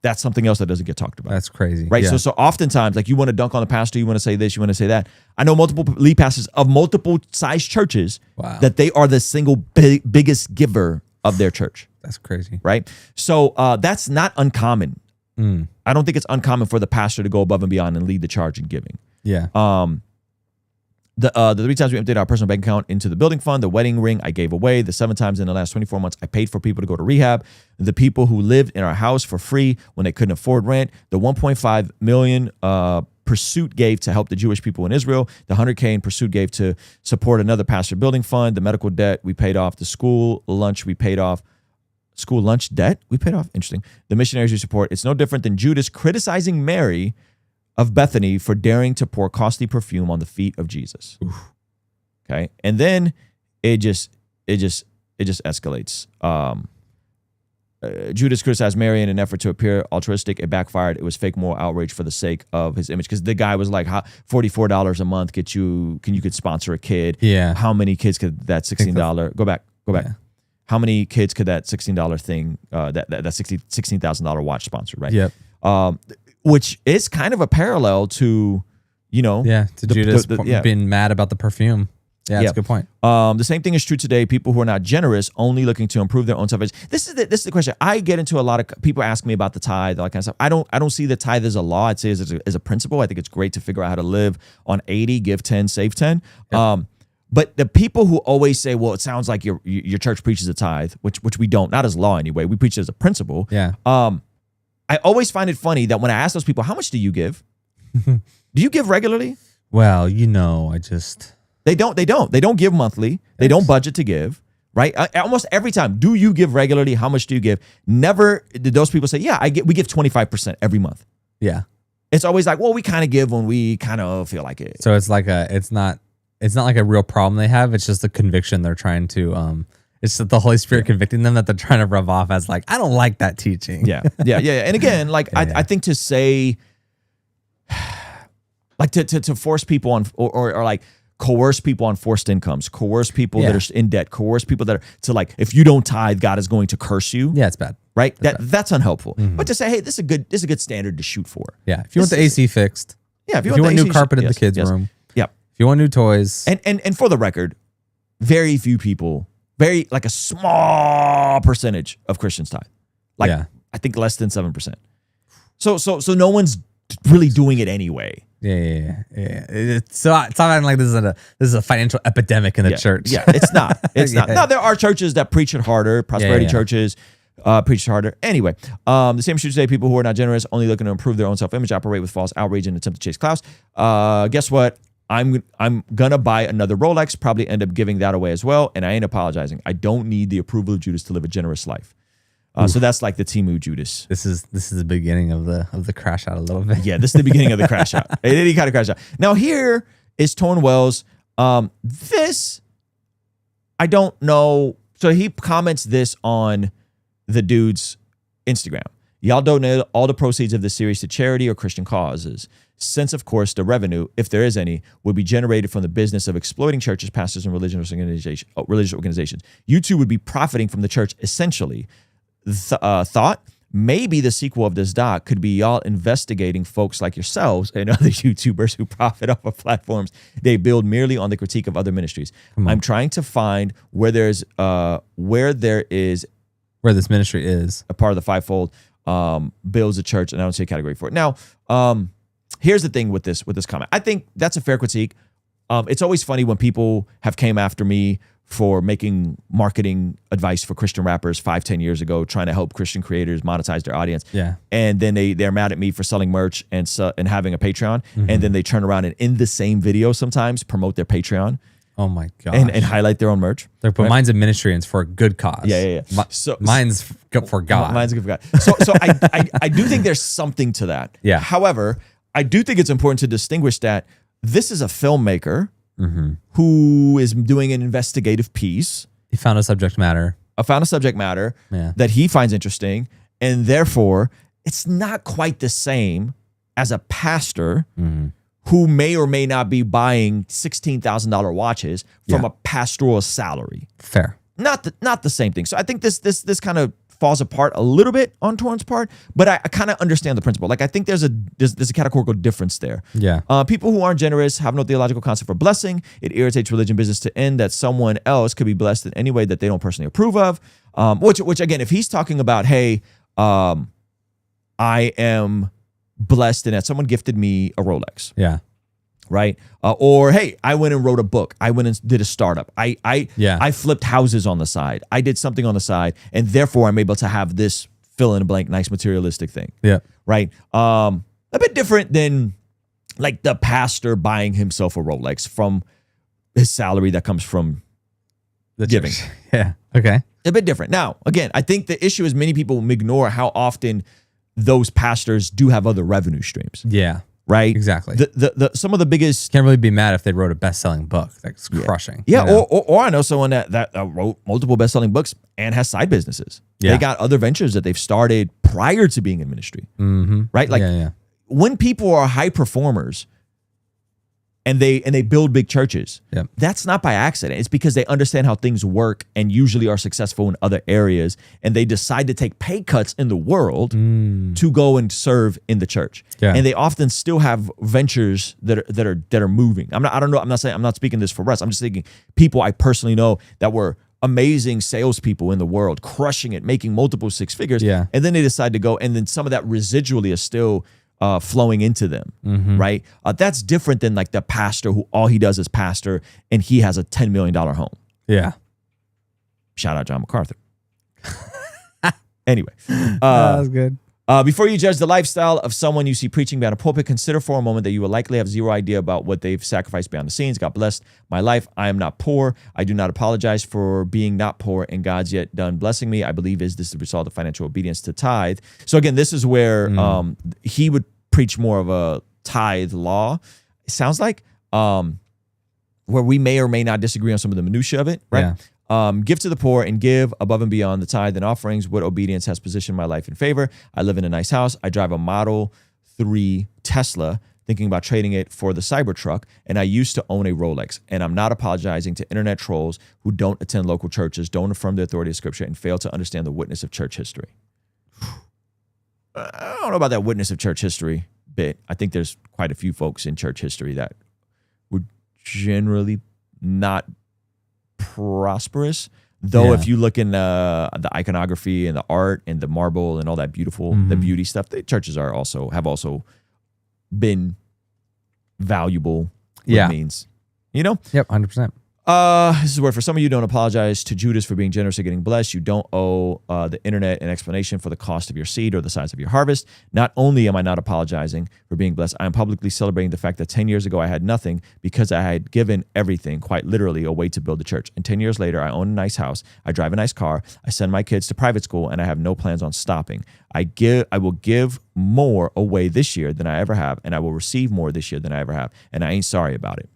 S1: That's something else that doesn't get talked about.
S2: That's crazy.
S1: Right.
S2: Yeah.
S1: So oftentimes, like you want to dunk on the pastor, you want to say this, you want to say that. I know multiple lead pastors of multiple size churches that they are the single biggest giver of their church.
S2: That's crazy.
S1: Right. So that's not uncommon. I don't think it's uncommon for the pastor to go above and beyond and lead the charge in giving.
S2: Yeah.
S1: The 3 times we emptied our personal bank account into the building fund, the wedding ring I gave away, the 7 times in the last 24 months I paid for people to go to rehab, the people who lived in our house for free when they couldn't afford rent, the 1.5 million Pursuit gave to help the Jewish people in Israel, the 100K in Pursuit gave to support another pastor building fund, the medical debt we paid off, the school lunch we paid off, school lunch debt we paid off. Interesting. The missionaries we support. It's no different than Judas criticizing Mary of Bethany for daring to pour costly perfume on the feet of Jesus. Oof. Okay. And then it just escalates. Judas criticized Mary in an effort to appear altruistic. It backfired. It was fake moral outrage for the sake of his image. Because the guy was like, $44 a month get you, you could sponsor a kid.
S2: Yeah.
S1: How many kids could that $16, go back. Yeah. How many kids could that $16 thing, that $16,000 watch sponsor, right?
S2: Yep.
S1: Which is kind of a parallel to,
S2: to Judas being mad about the perfume. Yeah, that's a good point.
S1: The same thing is true today. People who are not generous, only looking to improve their own salvation. This is the question. I get into a lot of people ask me about the tithe, all that kind of stuff. I don't see the tithe as a law. I'd say as a principle. I think it's great to figure out how to live on 80, give 10, save 10. Yep. But the people who always say, well, it sounds like your church preaches a tithe, which we don't, not as law anyway. We preach it as a principle.
S2: Yeah.
S1: I always find it funny that when I ask those people, how much do you give? Do you give regularly?
S2: Well, I just...
S1: They don't give monthly. They don't budget to give, right? Almost every time, do you give regularly? How much do you give? Never did those people say, yeah, we give 25% every month.
S2: Yeah.
S1: It's always like, well, we kind of give when we kind of feel like it.
S2: So it's like it's not like a real problem they have. It's just a conviction they're trying to, it's the Holy Spirit convicting them that they're trying to rub off as like, I don't like that teaching.
S1: Yeah. And again, like I think to say, like to force people on or like, coerce people on forced incomes, coerce people that are in debt, coerce people that are to like, if you don't tithe, God is going to curse you.
S2: Yeah, it's bad.
S1: Right? That's unhelpful. Mm-hmm. But to say, hey, this is a good standard to shoot for.
S2: Yeah. If you want the AC fixed.
S1: Yeah.
S2: If you want new carpet in the kids' room.
S1: Yeah.
S2: If you want new toys.
S1: And for the record, very few people, like a small percentage of Christians tithe. Like I think less than 7%. So no one's really doing it anyway.
S2: Yeah. So it's not like this is a financial epidemic in the church.
S1: Yeah, it's not. It's not. Now, there are churches that preach it harder, prosperity churches preach it harder. Anyway, the same should say people who are not generous, only looking to improve their own self-image, operate with false outrage and attempt to chase clouds. Guess what? I'm gonna buy another Rolex, probably end up giving that away as well, and I ain't apologizing. I don't need the approval of Judas to live a generous life. So that's like the Timu Judas.
S2: This is the beginning of the crash out a little bit.
S1: Yeah, this is the beginning of the crash out. He kind of crashed out. Now here is Torn Wells. This, I don't know. So he comments this on the dude's Instagram. Y'all donate all the proceeds of this series to charity or Christian causes. Since, of course, the revenue, if there is any, would be generated from the business of exploiting churches, pastors, and religious organizations. You two would be profiting from the church, essentially. Thought maybe the sequel of this doc could be y'all investigating folks like yourselves and other YouTubers who profit off of platforms they build merely on the critique of other ministries. I'm trying to find where there is where this ministry is a part of the fivefold builds a church, and I don't see a category for it. Now, here's the thing with this comment. I think that's a fair critique. It's always funny when people have came after me for making marketing advice for Christian rappers 5-10 years ago, trying to help Christian creators monetize their audience. Yeah. And then they're mad at me for selling merch and having a Patreon. Mm-hmm. And then they turn around and in the same video sometimes promote their Patreon.
S2: Oh my gosh.
S1: And highlight their own merch.
S2: But mine's a ministry and it's for a good cause.
S1: Yeah.
S2: Mine's for God.
S1: Mine's good for God. So I do think there's something to that.
S2: Yeah.
S1: However, I do think it's important to distinguish that this is a filmmaker who is doing an investigative piece.
S2: He found a subject matter.
S1: That he finds interesting. And therefore, it's not quite the same as a pastor who may or may not be buying $16,000 watches from a pastoral salary.
S2: Fair.
S1: Not the same thing. So I think this kind of falls apart a little bit on Torn's part, but I kind of understand the principle. Like I think there's a categorical difference there.
S2: Yeah.
S1: People who aren't generous have no theological concept for blessing. It irritates religion business to end that someone else could be blessed in any way that they don't personally approve of. Which again, if he's talking about, hey, I am blessed in that someone gifted me a Rolex.
S2: Yeah.
S1: Right. Or, hey, I went and wrote a book. I went and did a startup. I flipped houses on the side. I did something on the side. And therefore I'm able to have this fill in a blank, nice materialistic thing.
S2: Yeah.
S1: Right. A bit different than like the pastor buying himself a Rolex from his salary that comes from
S2: the
S1: giving.
S2: Church. Yeah. Okay.
S1: A bit different. Now, again, I think the issue is many people ignore how often those pastors do have other revenue streams.
S2: Yeah.
S1: Right?
S2: Exactly.
S1: Some of the biggest...
S2: Can't really be mad if they wrote a best-selling book. That's crushing.
S1: Yeah, you know? or I know someone that wrote multiple best-selling books and has side businesses. Yeah. They got other ventures that they've started prior to being in ministry.
S2: Mm-hmm.
S1: Right? Like when people are high performers and they build big churches, that's not by accident. It's because they understand how things work and usually are successful in other areas, and they decide to take pay cuts in the world to go and serve in the church. Yeah. And they often still have ventures that are moving. I'm not speaking this for us. I'm just thinking people I personally know that were amazing salespeople in the world, crushing it, making multiple six figures. Yeah. And then they decide to go, and then some of that residually is still flowing into them, right? That's different than like the pastor who all he does is pastor and he has a $10 million home.
S2: Yeah.
S1: Shout out John MacArthur. Anyway.
S2: That was good.
S1: Before you judge the lifestyle of someone you see preaching behind a pulpit, consider for a moment that you will likely have zero idea about what they've sacrificed behind the scenes. God bless my life. I am not poor. I do not apologize for being not poor, and God's yet done blessing me. I believe this is the result of financial obedience to tithe. So again, this is where he would preach more of a tithe law. It sounds like where we may or may not disagree on some of the minutia of it, right? Yeah. Give to the poor and give above and beyond the tithe and offerings. What obedience has positioned my life in favor. I live in a nice house. I drive a Model 3 Tesla, thinking about trading it for the Cybertruck. And I used to own a Rolex. And I'm not apologizing to internet trolls who don't attend local churches, don't affirm the authority of Scripture, and fail to understand the witness of church history. I don't know about that witness of church history bit. I think there's quite a few folks in church history that were generally not prosperous, though. If you look in the iconography and the art and the marble and all that beautiful, the beauty stuff, the churches have also been valuable with
S2: Yeah.
S1: means. You know?
S2: Yep, 100%.
S1: This is where for some of you don't apologize to Judas for being generous or getting blessed. You don't owe the internet an explanation for the cost of your seed or the size of your harvest. Not only am I not apologizing for being blessed, I am publicly celebrating the fact that 10 years ago I had nothing because I had given everything, quite literally, away to build a church. And 10 years later, I own a nice house. I drive a nice car. I send my kids to private school, and I have no plans on stopping. I will give more away this year than I ever have, and I will receive more this year than I ever have. And I ain't sorry about it.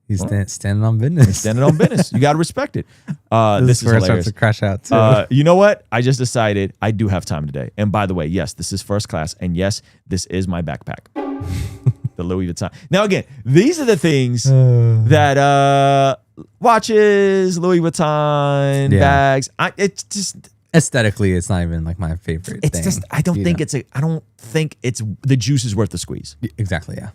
S2: He's standing on business.
S1: Standing on business. You got to respect it.
S2: This is where it starts
S1: hilarious.
S2: to crash out too.
S1: You know what? I just decided I do have time today. And by the way, yes, this is first class. And yes, this is my backpack. The Louis Vuitton. Now, again, these are the things that watches, Louis Vuitton, bags. It's just
S2: Aesthetically, it's not even like my favorite
S1: it's
S2: thing.
S1: just I don't think it's the juice is worth the squeeze.
S2: Exactly, yeah.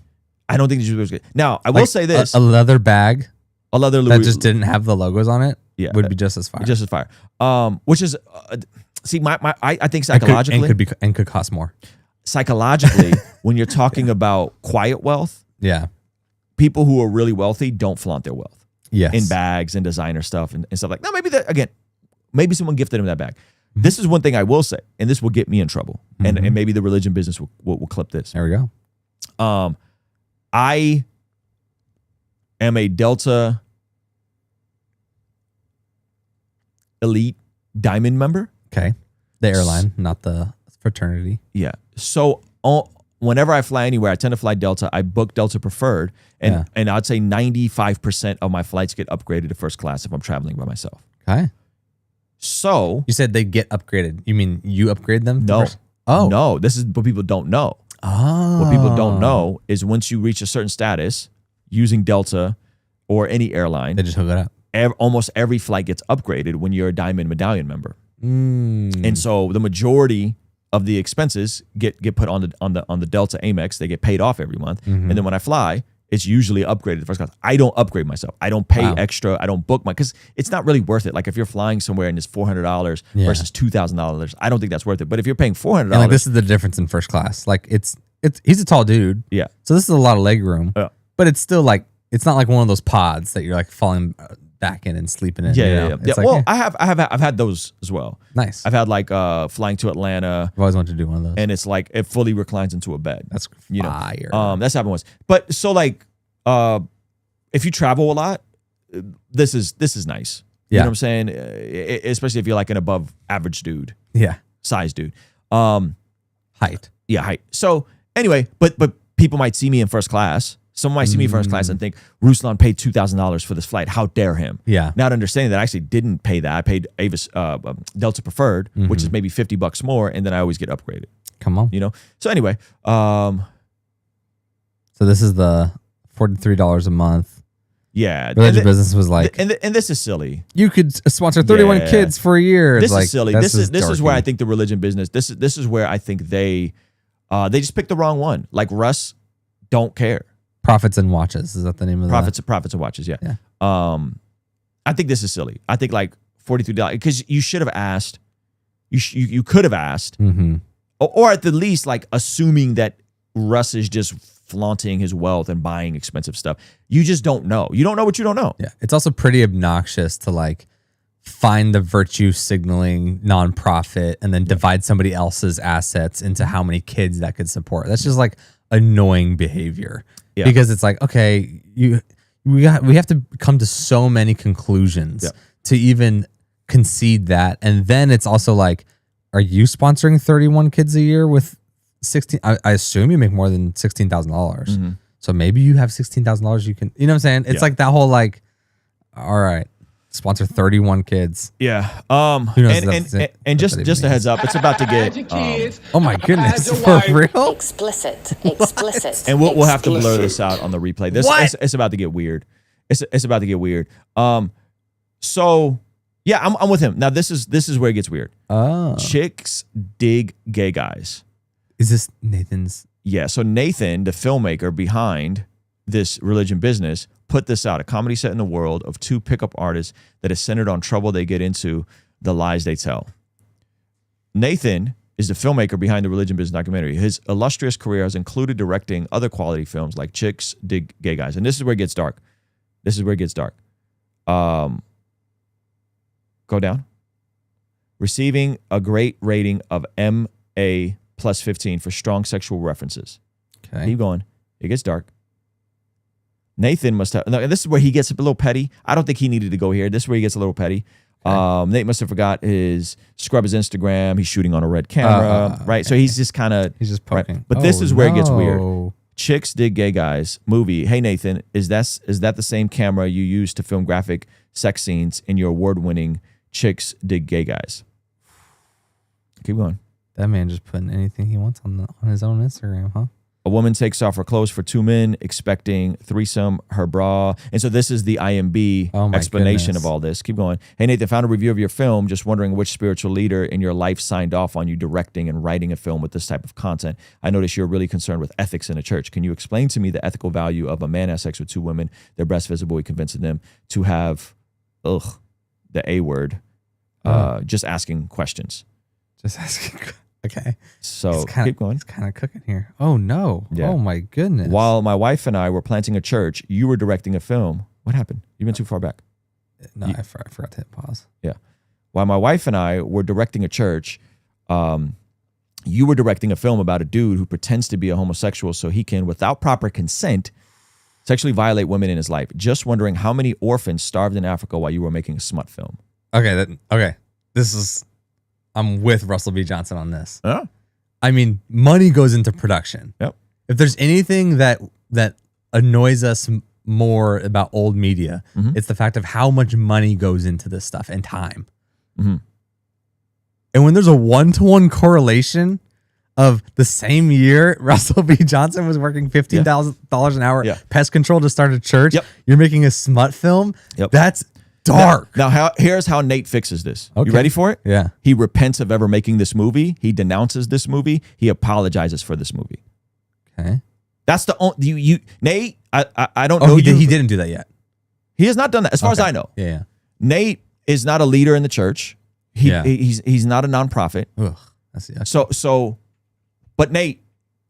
S1: I don't think the juice is worth the squeeze. Now, I will say this.
S2: A leather bag
S1: A leather Louis
S2: that just didn't have the logos on it would be just as fire.
S1: Just as fire. Which is see I think psychologically
S2: and could cost more.
S1: Psychologically, when you're talking about quiet wealth,
S2: Yeah.
S1: people who are really wealthy don't flaunt their wealth
S2: Yes.
S1: in bags and designer stuff and stuff like that. Now, maybe someone gifted him that bag. This is one thing I will say, and this will get me in trouble. And maybe the religion business will clip this.
S2: There we go.
S1: I am a Delta Elite Diamond member.
S2: Okay. The airline, not the fraternity.
S1: Yeah. So whenever I fly anywhere, I tend to fly Delta. I book Delta Preferred, and I'd say 95% of my flights get upgraded to first class if I'm traveling by myself.
S2: Okay.
S1: So
S2: You said they get upgraded. You mean you upgrade them?
S1: no,
S2: first? Oh.
S1: no. This is what people don't know.
S2: Oh.
S1: What people don't know is once you reach a certain status using Delta or any airline,
S2: They just hook it up.
S1: almost every flight gets upgraded when you're a Diamond Medallion member.
S2: Mm.
S1: And so the majority of the expenses get put on the Delta Amex. They get paid off every month. And then when I fly, it's usually upgraded to first class. I don't upgrade myself. I don't pay extra. I don't book because it's not really worth it. Like if you're flying somewhere and it's $400 versus $2,000, I don't think that's worth it. But if you're paying $400,
S2: And like this is the difference in first class. Like it's he's a tall dude.
S1: Yeah.
S2: So this is a lot of leg room.
S1: Yeah.
S2: But it's still like it's not like one of those pods that you're like falling back in and sleeping in.
S1: Yeah,
S2: you
S1: yeah,
S2: know?
S1: yeah.
S2: It's like,
S1: Well, I've had those as well.
S2: nice.
S1: I've had like flying to Atlanta,
S2: I've always wanted to do one of those.
S1: and it's like it fully reclines into a bed.
S2: That's
S1: you know,
S2: fire.
S1: that's happened once. But so like, if you travel a lot, this is nice. You
S2: Yeah.
S1: know what I'm saying? Especially if you're like an above average dude,
S2: Yeah.
S1: size dude.
S2: Height.
S1: Yeah, height. So anyway, but people might see me in first class. Someone might see me in first class and think Ruslan paid $2,000 for this flight. How dare him?
S2: Yeah.
S1: Not understanding that I actually didn't pay that. I paid Avis Delta Preferred, which is maybe $50 more, and then I always get upgraded.
S2: Come on.
S1: You know. So anyway,
S2: So this is the $43 a month.
S1: yeah.
S2: Religion business was like,
S1: and this is silly.
S2: you could sponsor 31
S1: Yeah.
S2: kids for a year. It's
S1: This
S2: like,
S1: is silly.
S2: that's
S1: This is
S2: just
S1: where I
S2: dorky.
S1: think the religion business. This is where I think they just picked the wrong one. Like Russ, don't care.
S2: Profits and Watches. Is that the name of
S1: Profits and watches. Yeah. I think this is silly. I think like $43 because you should have asked. You could have asked, or at the least like assuming that Russ is just flaunting his wealth and buying expensive stuff. You just don't know. You don't know what you don't know.
S2: Yeah. It's also pretty obnoxious to like find the virtue signaling nonprofit and then divide somebody else's assets into how many kids that could support. That's just like annoying behavior.
S1: Yeah.
S2: Because it's like, okay, we have to come to so many conclusions to even concede that. And then it's also like, are you sponsoring 31 kids a year with 16? I assume you make more than $16,000. So maybe you have $16,000 you can, you know what I'm saying? It's like that whole like, all right, sponsor 31 kids.
S1: Yeah.
S2: Who knows
S1: And just a heads up, it's about to get.
S2: Oh my goodness, for real?
S4: Explicit.
S1: And we'll have to blur this out on the replay. It's about to get weird. It's about to get weird. So yeah, I'm with him. Now this is where it gets weird.
S2: Oh.
S1: Chicks dig gay guys.
S2: Is this Nathan's?
S1: Yeah. So Nathan, the filmmaker behind this religion business, put this out, a comedy set in the world of two pickup artists that is centered on trouble they get into, the lies they tell. Nathan is the filmmaker behind the religion business documentary. His illustrious career has included directing other quality films like Chicks Dig Gay Guys. And this is where it gets dark. Go down. Receiving a great rating of MA plus 15 for strong sexual references.
S2: Okay.
S1: Keep going. It gets dark. Nathan must have. No, this is where he gets a little petty. I don't think he needed to go here. This is where he gets a little petty. Okay. Nate must have forgot his Instagram. He's shooting on a red camera, right? Okay. So he's just kind of
S2: he's just poking.
S1: Right? But this is where it gets weird. Chicks Dig Gay Guys movie. Hey Nathan, is that the same camera you use to film graphic sex scenes in your award-winning Chicks Dig Gay Guys? Keep going.
S2: That man just putting anything he wants on his own Instagram, huh?
S1: A woman takes off her clothes for 2 men, expecting threesome, her bra. And so this is the IMB explanation of all this. Keep going. Hey, Nathan, found a review of your film. Just wondering which spiritual leader in your life signed off on you directing and writing a film with this type of content. I noticed you're really concerned with ethics in the church. Can you explain to me the ethical value of a man has sex with 2 women, their breasts visibly convincing them to have, the A word, just asking questions.
S2: Just asking. Okay.
S1: So keep going.
S2: It's kind of cooking here. Oh, no. Yeah. Oh, my goodness.
S1: While my wife and I were planting a church, you were directing a film. What happened? You've been too far back.
S2: No, I forgot to hit pause.
S1: Yeah. While my wife and I were directing a church, you were directing a film about a dude who pretends to be a homosexual so he can, without proper consent, sexually violate women in his life. Just wondering how many orphans starved in Africa while you were making a smut film.
S2: Okay. This is... I'm with Russell B. Johnson on this.
S1: Huh?
S2: I mean, money goes into production.
S1: Yep.
S2: If there's anything that annoys us more about old media, it's the fact of how much money goes into this stuff and time. Mm-hmm. And when there's a 1-to-1 correlation of the same year Russell B. Johnson was working $15,000 an hour, pest control to start a church, you're making a smut film, that's dark.
S1: Now, here's how Nate fixes this. Okay. You ready for it?
S2: Yeah.
S1: He repents of ever making this movie. He denounces this movie. He apologizes for this movie.
S2: Okay.
S1: That's the only Nate. I don't know.
S2: He didn't do that yet.
S1: He has not done that, as far as I know.
S2: Yeah.
S1: Nate is not a leader in the church. He's not a nonprofit.
S2: Ugh.
S1: But Nate,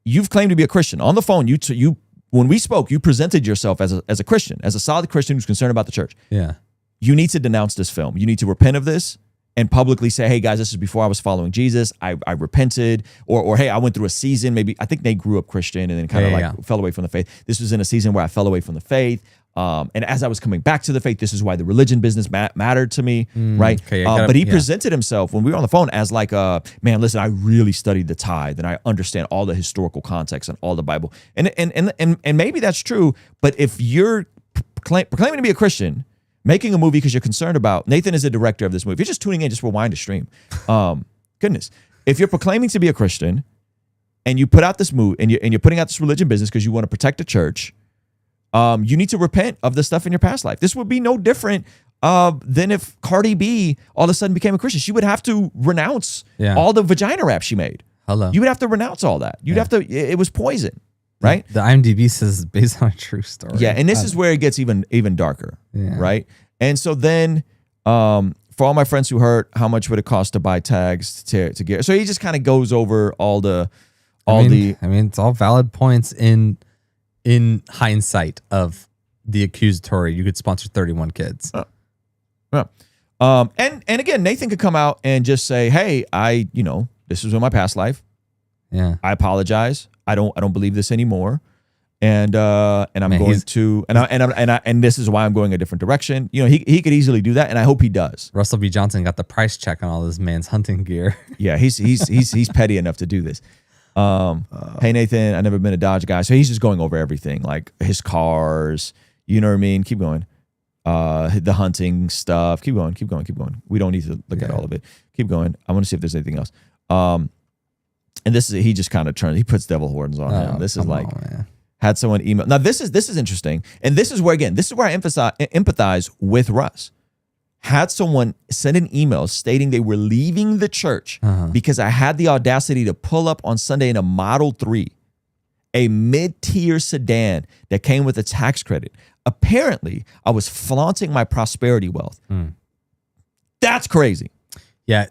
S1: you've claimed to be a Christian on the phone. You when we spoke, you presented yourself as a Christian, as a solid Christian who's concerned about the church.
S2: Yeah.
S1: You need to denounce this film. You need to repent of this and publicly say, hey, guys, this is before I was following Jesus. I repented. Or hey, I went through a season. Maybe I think Nate grew up Christian and then kind of fell away from the faith. This was in a season where I fell away from the faith. And as I was coming back to the faith, this is why the religion business mattered to me, right? Okay, but he presented himself when we were on the phone as like, man, listen, I really studied the tithe and I understand all the historical context and all the Bible. And maybe that's true. But if you're proclaiming to be a Christian, making a movie because you're concerned about, Nathan is the director of this movie. If you're just tuning in, just rewind the stream. Goodness. If you're proclaiming to be a Christian and you put out this movie and you're putting out this religion business because you want to protect the church, you need to repent of the stuff in your past life. This would be no different than if Cardi B all of a sudden became a Christian. She would have to renounce all the vagina rap she made.
S2: Hello.
S1: You would have to renounce all that. You'd have to, it was poison. Right?
S2: The IMDb says it's based on a true story.
S1: Yeah, and this is where it gets even darker, right? And so then, for all my friends who heard, how much would it cost to buy tags to get? So he just kind of goes over I
S2: mean, it's all valid points in hindsight of the accusatory. You could sponsor 31 kids.
S1: And again, Nathan could come out and just say, hey, this was in my past life.
S2: Yeah,
S1: I apologize. I don't believe this anymore, and I'm going to and this is why I'm going a different direction. He could easily do that, and I hope he does.
S2: Russell B. Johnson got the price check on all this man's hunting gear.
S1: Yeah, he's petty enough to do this. Hey Nathan, I've never been a Dodge guy, so he's just going over everything, like his cars. You know what I mean? Keep going. The hunting stuff. Keep going. We don't need to look at all of it. Keep going. I want to see if there's anything else. And this is, he just kind of he puts devil horns on him. This is like, had someone email. Now this is interesting. And this is where I empathize with Russ. Had someone send an email stating they were leaving the church because I had the audacity to pull up on Sunday in a Model 3, a mid-tier sedan that came with a tax credit. Apparently, I was flaunting my prosperity wealth. That's crazy.
S2: Yeah.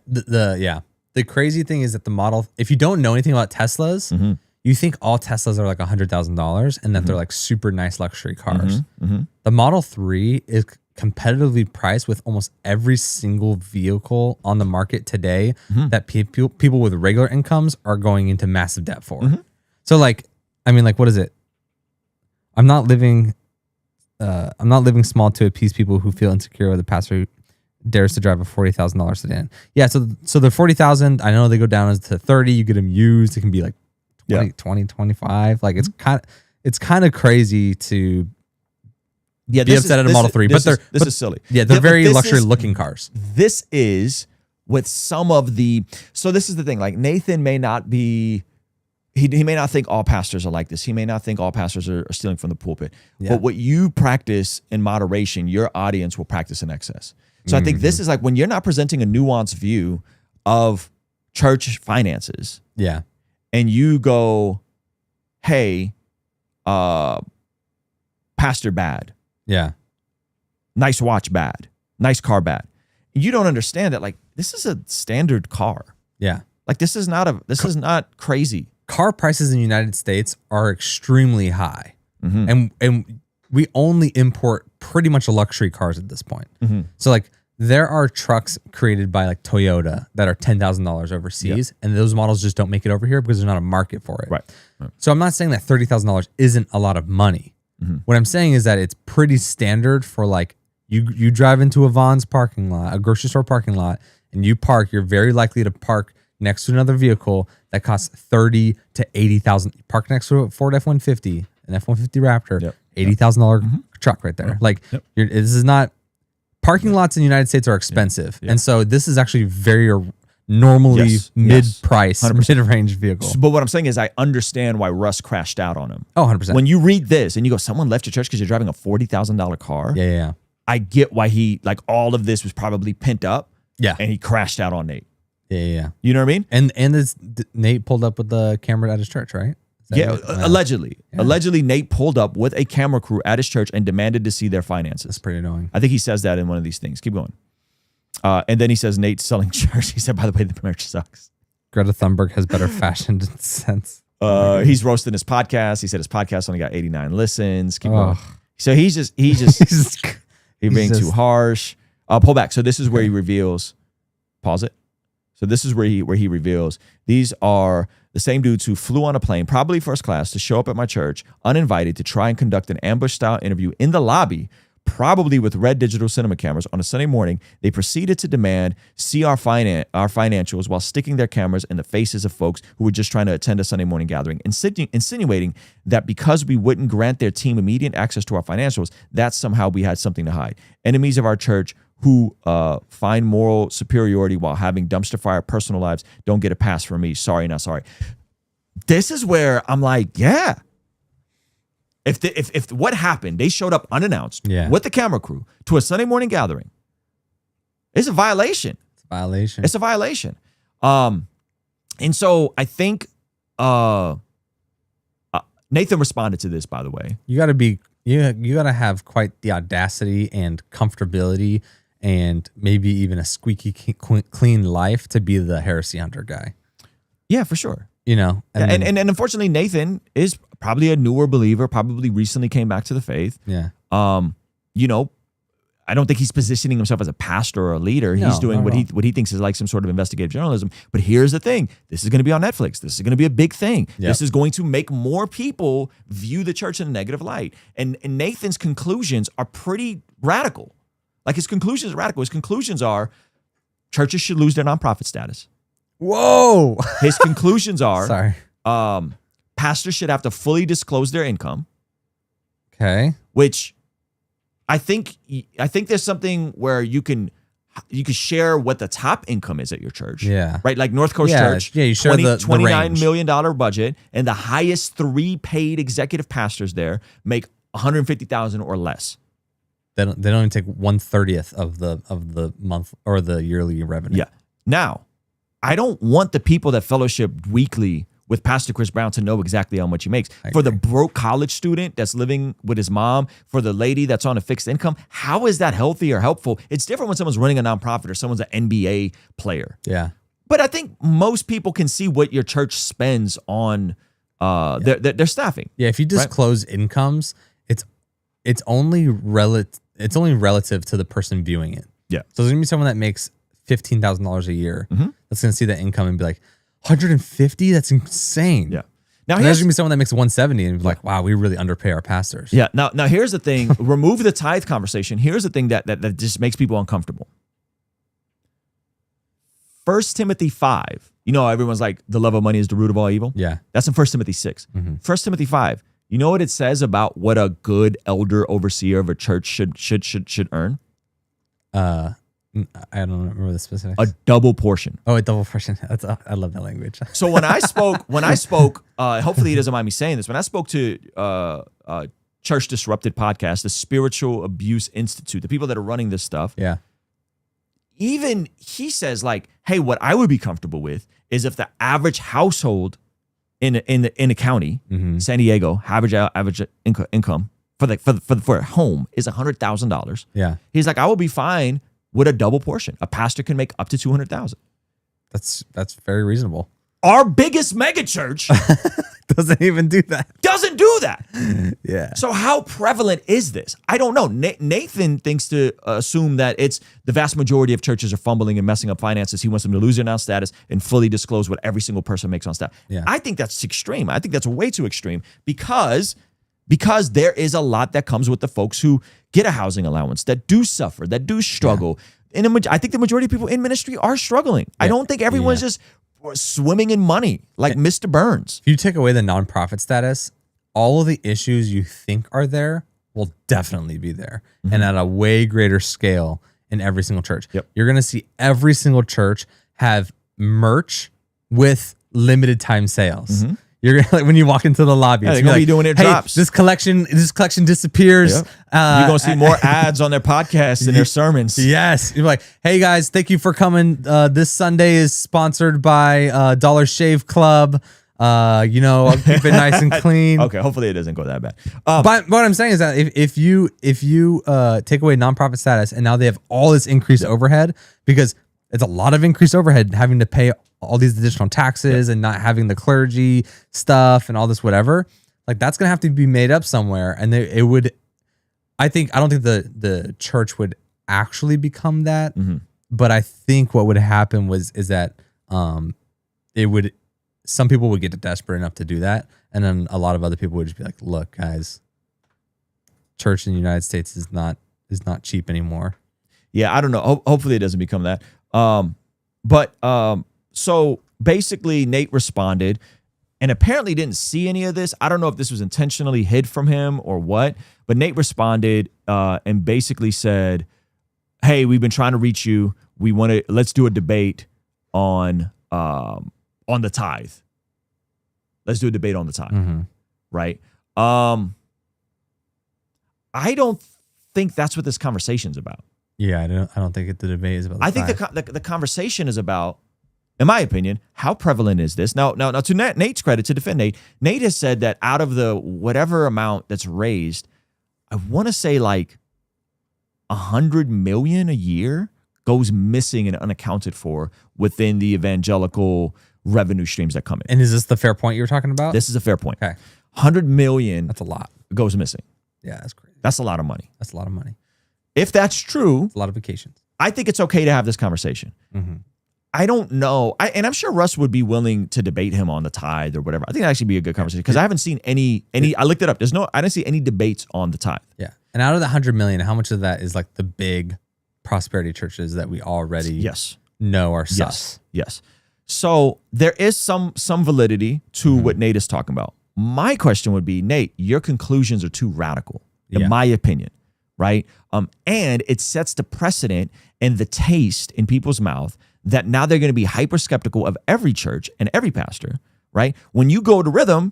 S2: the crazy thing is that the model, if you don't know anything about Teslas, you think all Teslas are like $100,000 and that they're like super nice luxury cars. The Model 3 is competitively priced with almost every single vehicle on the market today that people with regular incomes are going into massive debt for. So like, I mean, like, what is it? I'm not living small to appease people who feel insecure with a pastor who dares to drive a $40,000 sedan. Yeah, so the 40,000, I know they go down to 30. You get them used. It can be like 20, 25. Like it's kind of crazy to be upset at a Model 3. But this is silly. Yeah, they're very luxury looking cars.
S1: This is with some of the. So this is the thing. Like Nathan may not be. He may not think all pastors are like this. He may not think all pastors are stealing from the pulpit. Yeah. But what you practice in moderation, your audience will practice in excess. So I think this is like when you're not presenting a nuanced view of church finances.
S2: Yeah.
S1: And you go, hey, pastor bad.
S2: Yeah.
S1: Nice watch bad. Nice car bad. And you don't understand that like this is a standard car.
S2: Yeah.
S1: Like this is not crazy.
S2: Car prices in the United States are extremely high. And we only import pretty much luxury cars at this point. So like there are trucks created by like Toyota that are $10,000 overseas, and those models just don't make it over here because there's not a market for it.
S1: Right.
S2: So I'm not saying that $30,000 isn't a lot of money. What I'm saying is that it's pretty standard for like you drive into a Vons parking lot, a grocery store parking lot, and you park. You're very likely to park next to another vehicle that costs $30,000 to $80,000. Park next to a Ford F-150, an F-150 Raptor, $80,000 truck right there. Like this is not. Parking lots in the United States are expensive. And so this is actually very normally mid-price, mid-range vehicle.
S1: But what I'm saying is I understand why Russ crashed out on him.
S2: Oh, 100%.
S1: When you read this and you go, someone left your church because you're driving a $40,000 car.
S2: Yeah.
S1: I get why he, like all of this was probably pent up.
S2: Yeah.
S1: And he crashed out on Nate.
S2: Yeah.
S1: You know what I mean?
S2: And this, Nate pulled up with the camera at his church, right?
S1: Yeah, allegedly. Yeah. Allegedly, Nate pulled up with a camera crew at his church and demanded to see their finances.
S2: That's pretty annoying.
S1: I think he says that in one of these things. Keep going. And then he says Nate's selling church. He said, by the way, the merch sucks.
S2: Greta Thunberg has better fashion sense.
S1: He's roasting his podcast. He said his podcast only got 89 listens. Keep going. So he's being too harsh. Pull back. So this is where he reveals. Pause it. So this is where he reveals these are the same dudes who flew on a plane, probably first class, to show up at my church uninvited to try and conduct an ambush-style interview in the lobby, probably with red digital cinema cameras on a Sunday morning. They proceeded to demand see our financials while sticking their cameras in the faces of folks who were just trying to attend a Sunday morning gathering, insinuating that because we wouldn't grant their team immediate access to our financials, that somehow we had something to hide. Enemies of our church who find moral superiority while having dumpster fire personal lives don't get a pass from me. Sorry, not sorry. This is where I'm like, yeah. If what happened, they showed up unannounced with the camera crew to a Sunday morning gathering, it's a violation. It's a violation. And so I think Nathan responded to this, by the way.
S2: You gotta have quite the audacity and comfortability and maybe even a squeaky clean life to be the heresy hunter guy.
S1: Yeah, for sure.
S2: You know,
S1: and unfortunately, Nathan is probably a newer believer, probably recently came back to the faith.
S2: Yeah.
S1: You know, I don't think he's positioning himself as a pastor or a leader. He's doing what he thinks is like some sort of investigative journalism. But here's the thing. This is going to be on Netflix. This is going to be a big thing. Yep. This is going to make more people view the church in a negative light. And Nathan's conclusions are pretty radical. Like his conclusions are radical. His conclusions are churches should lose their nonprofit status.
S2: Whoa.
S1: His conclusions are
S2: sorry.
S1: Pastors should have to fully disclose their income.
S2: Okay.
S1: Which I think there's something where you can share what the top income is at your church.
S2: Yeah.
S1: Right? Like North Coast Church.
S2: Yeah, you share the
S1: $29 million budget, and the highest 3 paid executive pastors there make $150,000 or less.
S2: They don't even take 1/30 of the month or the yearly revenue.
S1: Yeah. Now, I don't want the people that fellowship weekly with Pastor Chris Brown to know exactly how much he makes. For the broke college student that's living with his mom, for the lady that's on a fixed income, how is that healthy or helpful? It's different when someone's running a nonprofit or someone's an NBA player.
S2: Yeah.
S1: But I think most people can see what your church spends on their staffing.
S2: Yeah, if you disclose incomes, it's only relative to the person viewing it.
S1: Yeah.
S2: So there's gonna be someone that makes $15,000 a year that's gonna see that income and be like, 150? That's insane.
S1: Yeah. Now
S2: there's gonna be someone that makes 170 and be like, wow, we really underpay our pastors.
S1: Yeah. Now here's the thing. Remove the tithe conversation. Here's the thing that just makes people uncomfortable. 1 Timothy 5. You know, everyone's like, the love of money is the root of all evil.
S2: Yeah.
S1: That's in 1 Timothy 6. 1 Timothy 5. You know what it says about what a good elder overseer of a church should earn?
S2: I don't remember the specifics.
S1: A double portion.
S2: Oh, a double portion. I love that language.
S1: So when I spoke, hopefully he doesn't mind me saying this. When I spoke to Church Disrupted podcast, the Spiritual Abuse Institute, the people that are running this stuff,
S2: Yeah.
S1: even he says like, hey, what I would be comfortable with is if the average household in a county, San Diego, average income for a home is $100,000.
S2: Yeah.
S1: He's like, I will be fine with a double portion. A pastor can make up to $200,000.
S2: That's very reasonable.
S1: Our biggest mega church
S2: Doesn't even do that.
S1: doesn't do that.
S2: Yeah.
S1: So how prevalent is this? I don't know. Nathan thinks to assume that it's the vast majority of churches are fumbling and messing up finances. He wants them to lose their now status and fully disclose what every single person makes on staff.
S2: Yeah.
S1: I think that's extreme. I think that's way too extreme because there is a lot that comes with the folks who get a housing allowance, that do suffer, that do struggle. And I think the majority of people in ministry are struggling. I don't think everyone's just swimming in money like Mr. Burns.
S2: If you take away the nonprofit status, all of the issues you think are there will definitely be there and at a way greater scale in every single church.
S1: Yep.
S2: You're going to see every single church have merch with limited time sales. You're gonna, like when you walk into the lobby,
S1: Yeah,
S2: it's
S1: they're gonna
S2: like,
S1: be doing their
S2: hey,
S1: drops.
S2: This collection disappears.
S1: Yep. You're going to see more ads on their podcasts and their sermons.
S2: Yes. You're like, hey guys, thank you for coming. This Sunday is sponsored by Dollar Shave Club. I'll keep it nice and clean.
S1: Okay, hopefully it doesn't go that bad.
S2: But what I'm saying is that if you take away nonprofit status and now they have all this increased overhead, because it's a lot of increased overhead having to pay all these additional taxes and not having the clergy stuff and all this whatever, like that's gonna have to be made up somewhere. And I don't think the church would actually become that, but I think what would happen is that some people would get desperate enough to do that, and then a lot of other people would just be like, look guys, church in the United States is not cheap anymore.
S1: Yeah, I don't know. Hopefully it doesn't become that. So basically Nate responded and apparently didn't see any of this. I don't know if this was intentionally hid from him or what, but Nate responded and basically said, hey, we've been trying to reach you. Let's do a debate on the tithe. Let's do a debate on the tithe. Right. I don't think that's what this conversation's about.
S2: Yeah, I don't think the debate is about.
S1: I think the conversation is about, in my opinion, how prevalent is this? Now, to Nate's credit, to defend Nate has said that out of the whatever amount that's raised, I want to say like 100 million a year goes missing and unaccounted for within the evangelical revenue streams that come in.
S2: And is this the fair point you were talking about?
S1: This is a fair point.
S2: Okay.
S1: 100 million.
S2: That's a lot.
S1: Goes missing.
S2: Yeah, that's crazy.
S1: That's a lot of money.
S2: That's a lot of money.
S1: If that's true,
S2: It's a lot of vacations.
S1: I think it's okay to have this conversation. I don't know. And I'm sure Russ would be willing to debate him on the tithe or whatever. I think that'd actually be a good conversation because I haven't seen any, I looked it up. I didn't see any debates on the tithe.
S2: Yeah. And out of the 100 million, how much of that is like the big prosperity churches that we already know are sus?
S1: Yes. So there is some validity to what Nate is talking about. My question would be, Nate, your conclusions are too radical, in my opinion, right? And it sets the precedent and the taste in people's mouth that now they're going to be hyper skeptical of every church and every pastor, right? When you go to Rhythm,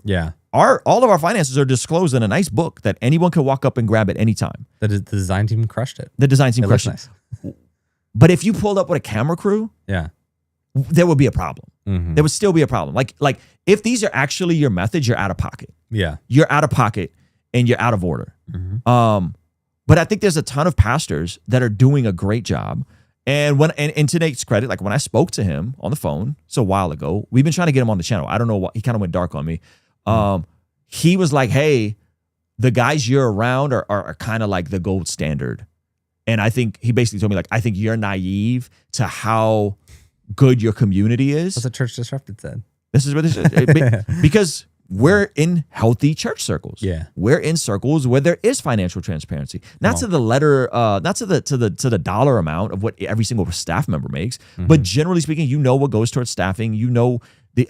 S1: all of our finances are disclosed in a nice book that anyone can walk up and grab at any time.
S2: The design team crushed it.
S1: The design team crushed it.
S2: Nice.
S1: But if you pulled up with a camera crew, there would be a problem. There would still be a problem. Like if these are actually your methods, you're out of pocket.
S2: Yeah.
S1: You're out of pocket and you're out of order. But I think there's a ton of pastors that are doing a great job And to Nate's credit, like when I spoke to him on the phone, it's a while ago, we've been trying to get him on the channel. I don't know what, he kind of went dark on me. He was like, hey, the guys you're around are kind of like the gold standard. And I think he basically told me, like, I think you're naive to how good your community is.
S2: What's the Church Disrupted said?
S1: This is what this is. Because we're in healthy church circles.
S2: Yeah.
S1: We're in circles where there is financial transparency. Not to the letter, not to the dollar amount of what every single staff member makes, but generally speaking, you know what goes towards staffing, you know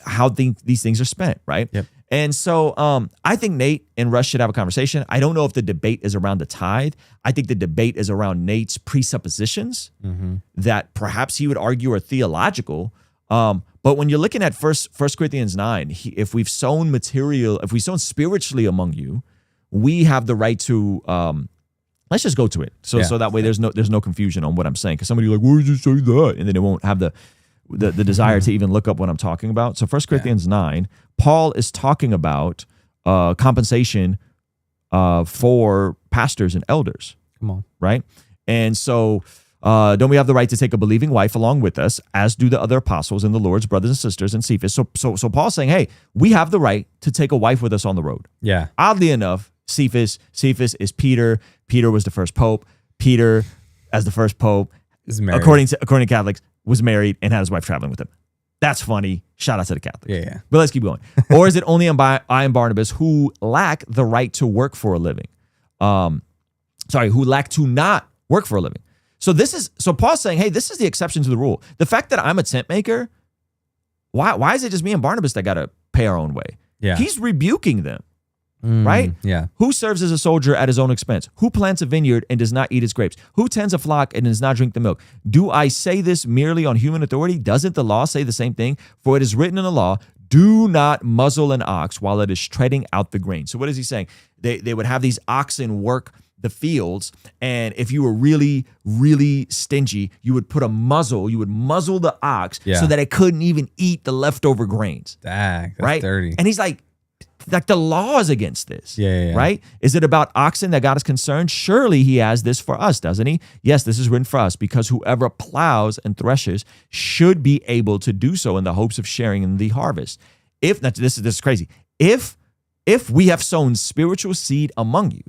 S1: how these things are spent, right?
S2: Yep.
S1: And so I think Nate and Russ should have a conversation. I don't know if the debate is around the tithe. I think the debate is around Nate's presuppositions that perhaps he would argue are theological. But when you're looking at First Corinthians 9, if we've sown material, if we've sown spiritually among you, we have the right to, let's just go to it. So that way there's no confusion on what I'm saying. Because somebody like, where did you say that? And then they won't have the desire to even look up what I'm talking about. So 1 Corinthians 9, Paul is talking about compensation for pastors and elders.
S2: Come on.
S1: Right? And so don't we have the right to take a believing wife along with us, as do the other apostles and the Lord's brothers and sisters and Cephas? So Paul's saying, hey, we have the right to take a wife with us on the road.
S2: Yeah.
S1: Oddly enough, Cephas is Peter. Peter was the first pope. Peter, as the first pope,
S2: Is married.
S1: according to Catholics, was married and had his wife traveling with him. That's funny. Shout out to the Catholics.
S2: Yeah.
S1: But let's keep going. Or is it only I and Barnabas who lack the right to work for a living? Who lack to not work for a living. So Paul's saying, hey, this is the exception to the rule. The fact that I'm a tent maker, why is it just me and Barnabas that got to pay our own way?
S2: Yeah.
S1: He's rebuking them. Right?
S2: Yeah.
S1: Who serves as a soldier at his own expense? Who plants a vineyard and does not eat its grapes? Who tends a flock and does not drink the milk? Do I say this merely on human authority? Doesn't the law say the same thing? For it is written in the law, do not muzzle an ox while it is treading out the grain. So what is he saying? They would have these oxen work the fields, and if you were really, really stingy, you would muzzle the ox so that it couldn't even eat the leftover grains.
S2: Dang, that's
S1: right?
S2: dirty.
S1: And he's like the law is against this.
S2: Yeah.
S1: Right? Is it about oxen that God is concerned? Surely he has this for us, doesn't he? Yes, this is written for us, because whoever plows and threshes should be able to do so in the hopes of sharing in the harvest. This is crazy. If we have sown spiritual seed among you,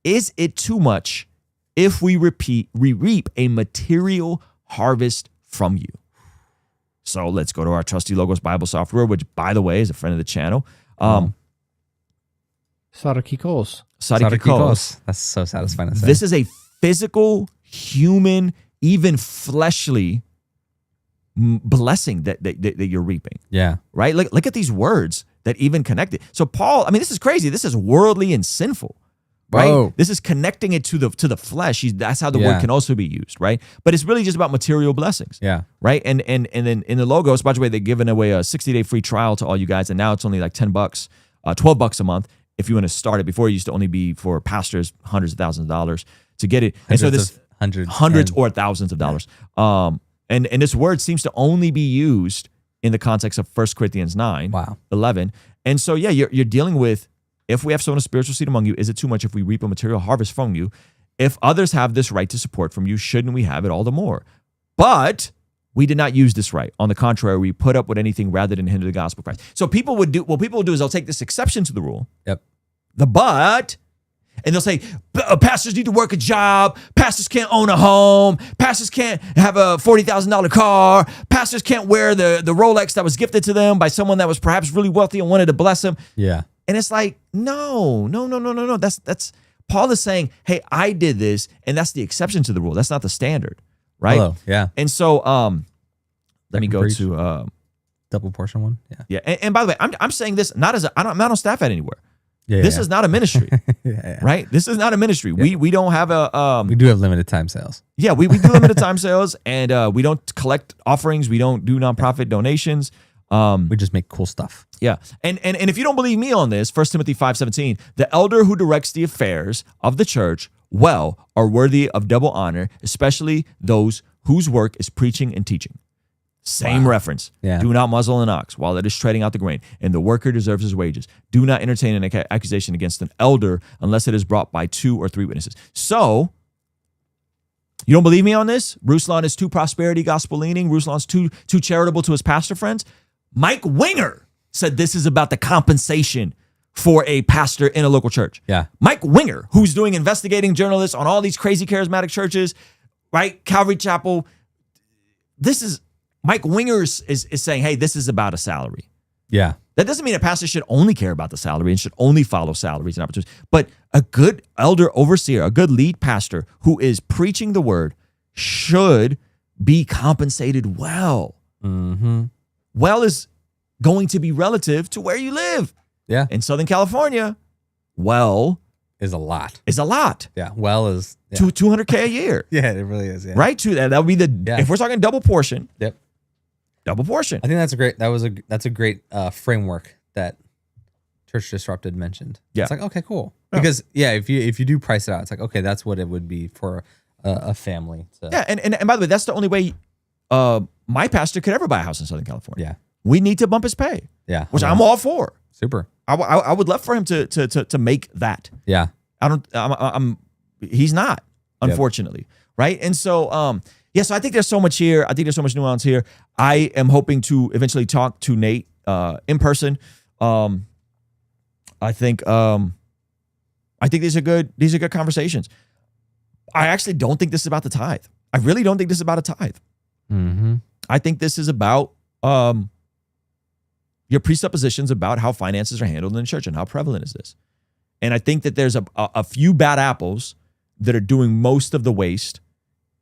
S1: is it too much if we reap a material harvest from you? So let's go to our trusty Logos Bible software, which, by the way, is a friend of the channel.
S4: Sarikikos.
S2: That's so satisfying to say.
S1: This is a physical, human, even fleshly blessing that you're reaping.
S2: Yeah.
S1: Right? Look at these words that even connect it. So Paul, this is crazy. This is worldly and sinful. Right?
S2: Whoa.
S1: This is connecting it to the flesh. That's how the word can also be used, right? But it's really just about material blessings.
S2: Yeah.
S1: Right? And then in the Logos, by the way, they're giving away a 60-day free trial to all you guys, and now it's only like $10, $12 a month if you want to start it. Before, it used to only be for pastors, hundreds of thousands of dollars to get it. And so this hundreds or thousands of dollars. And this word seems to only be used in the context of 1 Corinthians 9, 11. And so, you're dealing with, if we have sown a spiritual seed among you, is it too much if we reap a material harvest from you? If others have this right to support from you, shouldn't we have it all the more? But we did not use this right. On the contrary, we put up with anything rather than hinder the gospel of Christ. So people will do is they'll take this exception to the rule.
S2: Yep.
S1: And they'll say, pastors need to work a job. Pastors can't own a home. Pastors can't have a $40,000 car. Pastors can't wear the Rolex that was gifted to them by someone that was perhaps really wealthy and wanted to bless them.
S2: Yeah.
S1: And it's like, no. That's Paul is saying, hey, I did this, and that's the exception to the rule. That's not the standard, right?
S2: Hello. Yeah.
S1: And so, let me go to
S2: double portion one. Yeah.
S1: Yeah. And by the way, I'm saying this not I'm not on staff at anywhere.
S2: Yeah.
S1: This is not a ministry,
S2: yeah.
S1: right? This is not a ministry.
S2: Yeah.
S1: We don't have a
S2: we do have limited time sales.
S1: Yeah, we do limited time sales, and we don't collect offerings. We don't do nonprofit donations.
S2: We just make cool stuff.
S1: Yeah. And if you don't believe me on this, 1 Timothy 5:17, the elder who directs the affairs of the church are worthy of double honor, especially those whose work is preaching and teaching. Same reference.
S2: Yeah.
S1: Do not muzzle an ox while it is treading out the grain, and the worker deserves his wages. Do not entertain an accusation against an elder unless it is brought by 2 or 3 witnesses. So, You don't believe me on this? Ruslan is too prosperity gospel leaning. Ruslan's too charitable to his pastor friends. Mike Winger said this is about the compensation for a pastor in a local church.
S2: Yeah.
S1: Mike Winger, who's doing investigating journalists on all these crazy charismatic churches, right? Calvary Chapel. This is Mike Winger is saying, hey, this is about a salary.
S2: Yeah.
S1: That doesn't mean a pastor should only care about the salary and should only follow salaries and opportunities. But a good elder overseer, a good lead pastor who is preaching the word should be compensated well.
S2: Mm-hmm.
S1: Well is going to be relative to where you live.
S2: Yeah.
S1: In Southern California, well
S2: Is a lot.
S1: is a lot.
S2: Yeah. Well is
S1: To $200K a year.
S2: Yeah, it really is. Yeah.
S1: Right? That would be if we're talking double portion.
S2: Yep.
S1: Double portion.
S2: I think that's a great framework that Church Disrupted mentioned.
S1: Yeah.
S2: It's like, okay, cool.
S1: Yeah.
S2: Because if you do price it out, it's like, okay, that's what it would be for a family.
S1: Yeah, and by the way, that's the only way my pastor could ever buy a house in Southern California.
S2: Yeah.
S1: We need to bump his pay.
S2: Yeah.
S1: Which I'm all for.
S2: Super.
S1: I would love for him to make that.
S2: Yeah.
S1: He's not, unfortunately. Right. And so, so I think there's so much here. I think there's so much nuance here. I am hoping to eventually talk to Nate in person. I think these are good conversations. I actually don't think this is about the tithe. I really don't think this is about a tithe.
S2: Mm-hmm.
S1: I think this is about your presuppositions about how finances are handled in the church and how prevalent is this. And I think that there's a few bad apples that are doing most of the waste.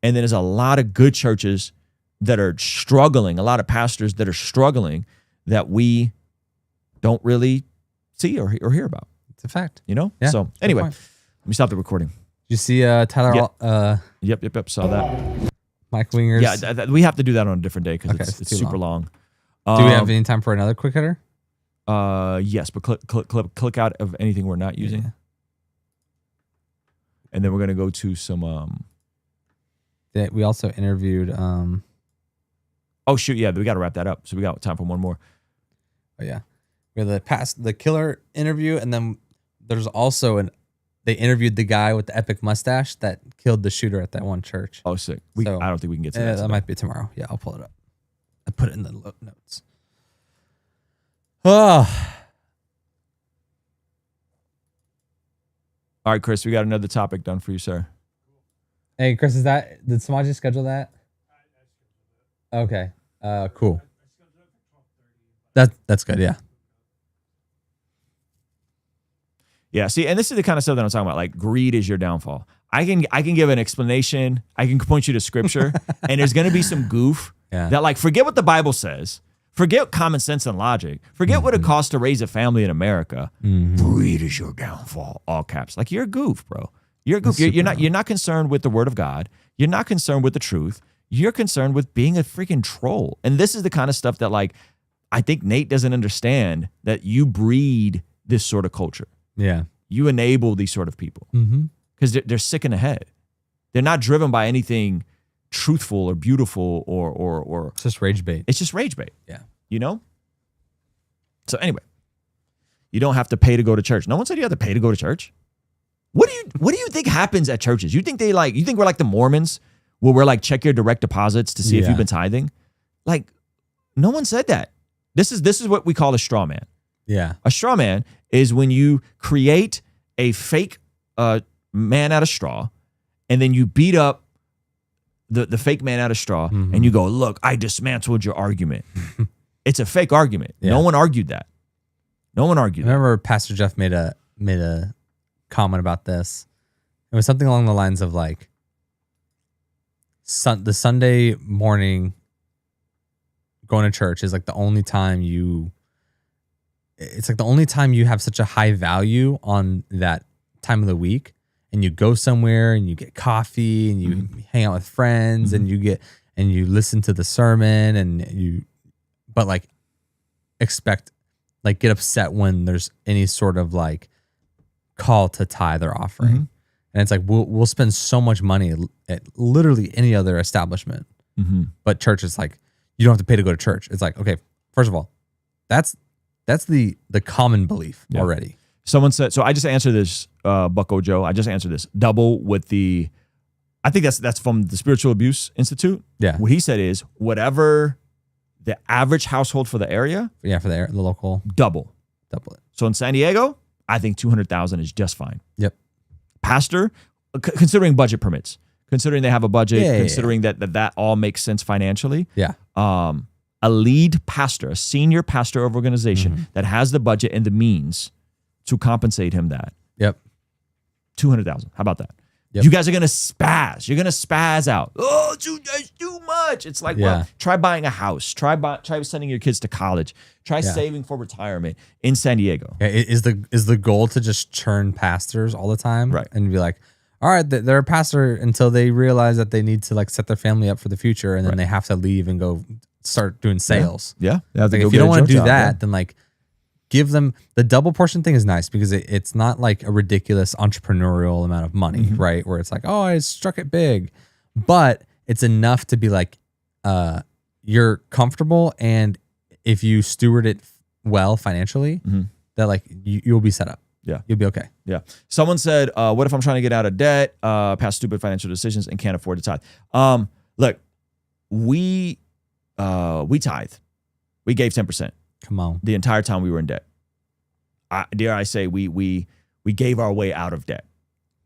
S1: And then there's a lot of good churches that are struggling, a lot of pastors that are struggling that we don't really see or hear about.
S2: It's a fact.
S1: You know?
S2: Yeah,
S1: So anyway, let me stop the recording.
S2: Did you see Tyler?
S1: Yep. Saw that.
S2: Mike Winger's.
S1: Yeah, we have to do that on a different day because it's
S2: too
S1: super long.
S2: Do we have any time for another quick hitter?
S1: Yes, but click out of anything we're not using.
S2: Yeah.
S1: And then we're gonna go to some
S2: We also interviewed.
S1: Oh shoot, yeah, we got to wrap that up. So we got time for one more.
S2: Oh yeah, we had the killer interview, and then there's also they interviewed the guy with the epic mustache that killed the shooter at that one church.
S1: Oh, sick. I don't think we can get to that.
S2: That might be tomorrow. Yeah, I'll pull it up. I put it in the notes.
S1: Oh. All right, Chris, we got another topic done for you, sir.
S2: Hey, Chris, did Samaji schedule that? Okay. Cool. That's good. Yeah.
S1: Yeah. See, and this is the kind of stuff that I'm talking about. Like, greed is your downfall. I can give an explanation. I can point you to scripture, and there's going to be some goof that, like, forget what the Bible says. Forget common sense and logic. Forget what it costs to raise a family in America. Greed is your downfall. All caps. Like, you're a goof, bro. You're a goof. You're not concerned with the word of God. You're not concerned with the truth. You're concerned with being a freaking troll. And this is the kind of stuff that, like, I think Nate doesn't understand, that you breed this sort of culture.
S2: Yeah.
S1: You enable these sort of people because they're sick in the head. They're not driven by anything truthful or beautiful or
S2: It's just rage bait.
S1: It's just rage bait.
S2: Yeah.
S1: You know? So anyway, you don't have to pay to go to church. No one said you have to pay to go to church. What do you think happens at churches? You think we're like the Mormons, where we're like, check your direct deposits to see if you've been tithing? Like, no one said that. This is what we call a straw man.
S2: Yeah.
S1: A straw man is when you create a fake man out of straw, and then you beat up the fake man out of straw, and you go, look, I dismantled your argument. It's a fake argument.
S2: Yeah.
S1: No one argued that. No one argued
S2: I remember Pastor Jeff made a comment about this. It was something along the lines of like, the Sunday morning going to church is like the only time you have such a high value on that time of the week, and you go somewhere and you get coffee and you hang out with friends and you listen to the sermon but like expect, like, get upset when there's any sort of like call to tithe or offering. And it's like, we'll spend so much money at literally any other establishment. But church is like, you don't have to pay to go to church. It's like, okay, first of all, that's the common belief already.
S1: Someone said, so I just answered this, Bucko Joe. I just answered this. Double with the I think that's from the Spiritual Abuse Institute.
S2: Yeah.
S1: What he said is whatever the average household for the area,
S2: Yeah, for the local,
S1: double.
S2: double it.
S1: So in San Diego, I think 200,000 is just fine.
S2: Yep.
S1: Pastor, considering budget permits, considering they have a budget,
S2: Yeah,
S1: considering that all makes sense financially.
S2: Yeah.
S1: A lead pastor, a senior pastor of organization
S2: Mm-hmm.
S1: that has the budget and the means to compensate him that.
S2: Yep.
S1: 200,000. How about that?
S2: Yep.
S1: You guys are gonna spaz. You're gonna spaz out. Oh, it's too much. It's like, well, try buying a house. Try sending your kids to college. Try saving for retirement in San Diego.
S2: Yeah, is the goal to just churn pastors all the time,
S1: Right?
S2: And be like, all right, they're a pastor until they realize that they need to like set their family up for the future, and then they have to leave and go start doing sales.
S1: Yeah.
S2: Like if you don't want to do that, then like give them the double portion thing is nice because it's not like a ridiculous entrepreneurial amount of money, right? Where it's like, oh, I struck it big, but it's enough to be like, you're comfortable, and if you steward it well financially, that like you'll be set up.
S1: Yeah.
S2: You'll be okay.
S1: Yeah. Someone said, what if I'm trying to get out of debt, past stupid financial decisions, and can't afford to tithe? Look, we tithe. We gave 10%.
S2: Come on.
S1: The entire time we were in debt. Dare I say, we gave our way out of debt.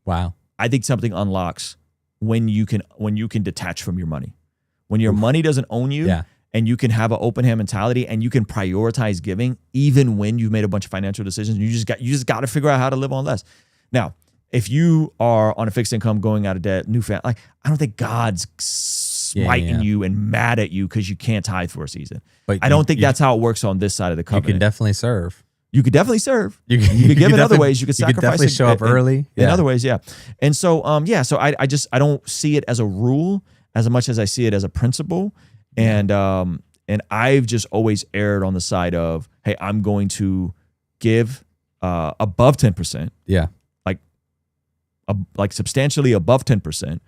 S2: Wow.
S1: I think something unlocks when you can detach from your money. When your money doesn't own you, and you can have an open hand mentality, and you can prioritize giving even when you've made a bunch of financial decisions. You just got to figure out how to live on less. Now, if you are on a fixed income, going out of debt, new family, like, I don't think God's smiting you and mad at you because you can't tithe for a season. But I don't think that's how it works on this side of the covenant.
S2: You can definitely serve.
S1: You could definitely serve. You could
S2: you
S1: give
S2: could
S1: in other ways. You could sacrifice.
S2: You could definitely show up early.
S1: In other ways, yeah. And so, so I don't see it as a rule as much as I see it as a principle. And I've just always erred on the side of, hey, I'm going to give above 10%.
S2: Yeah.
S1: Like substantially above 10%.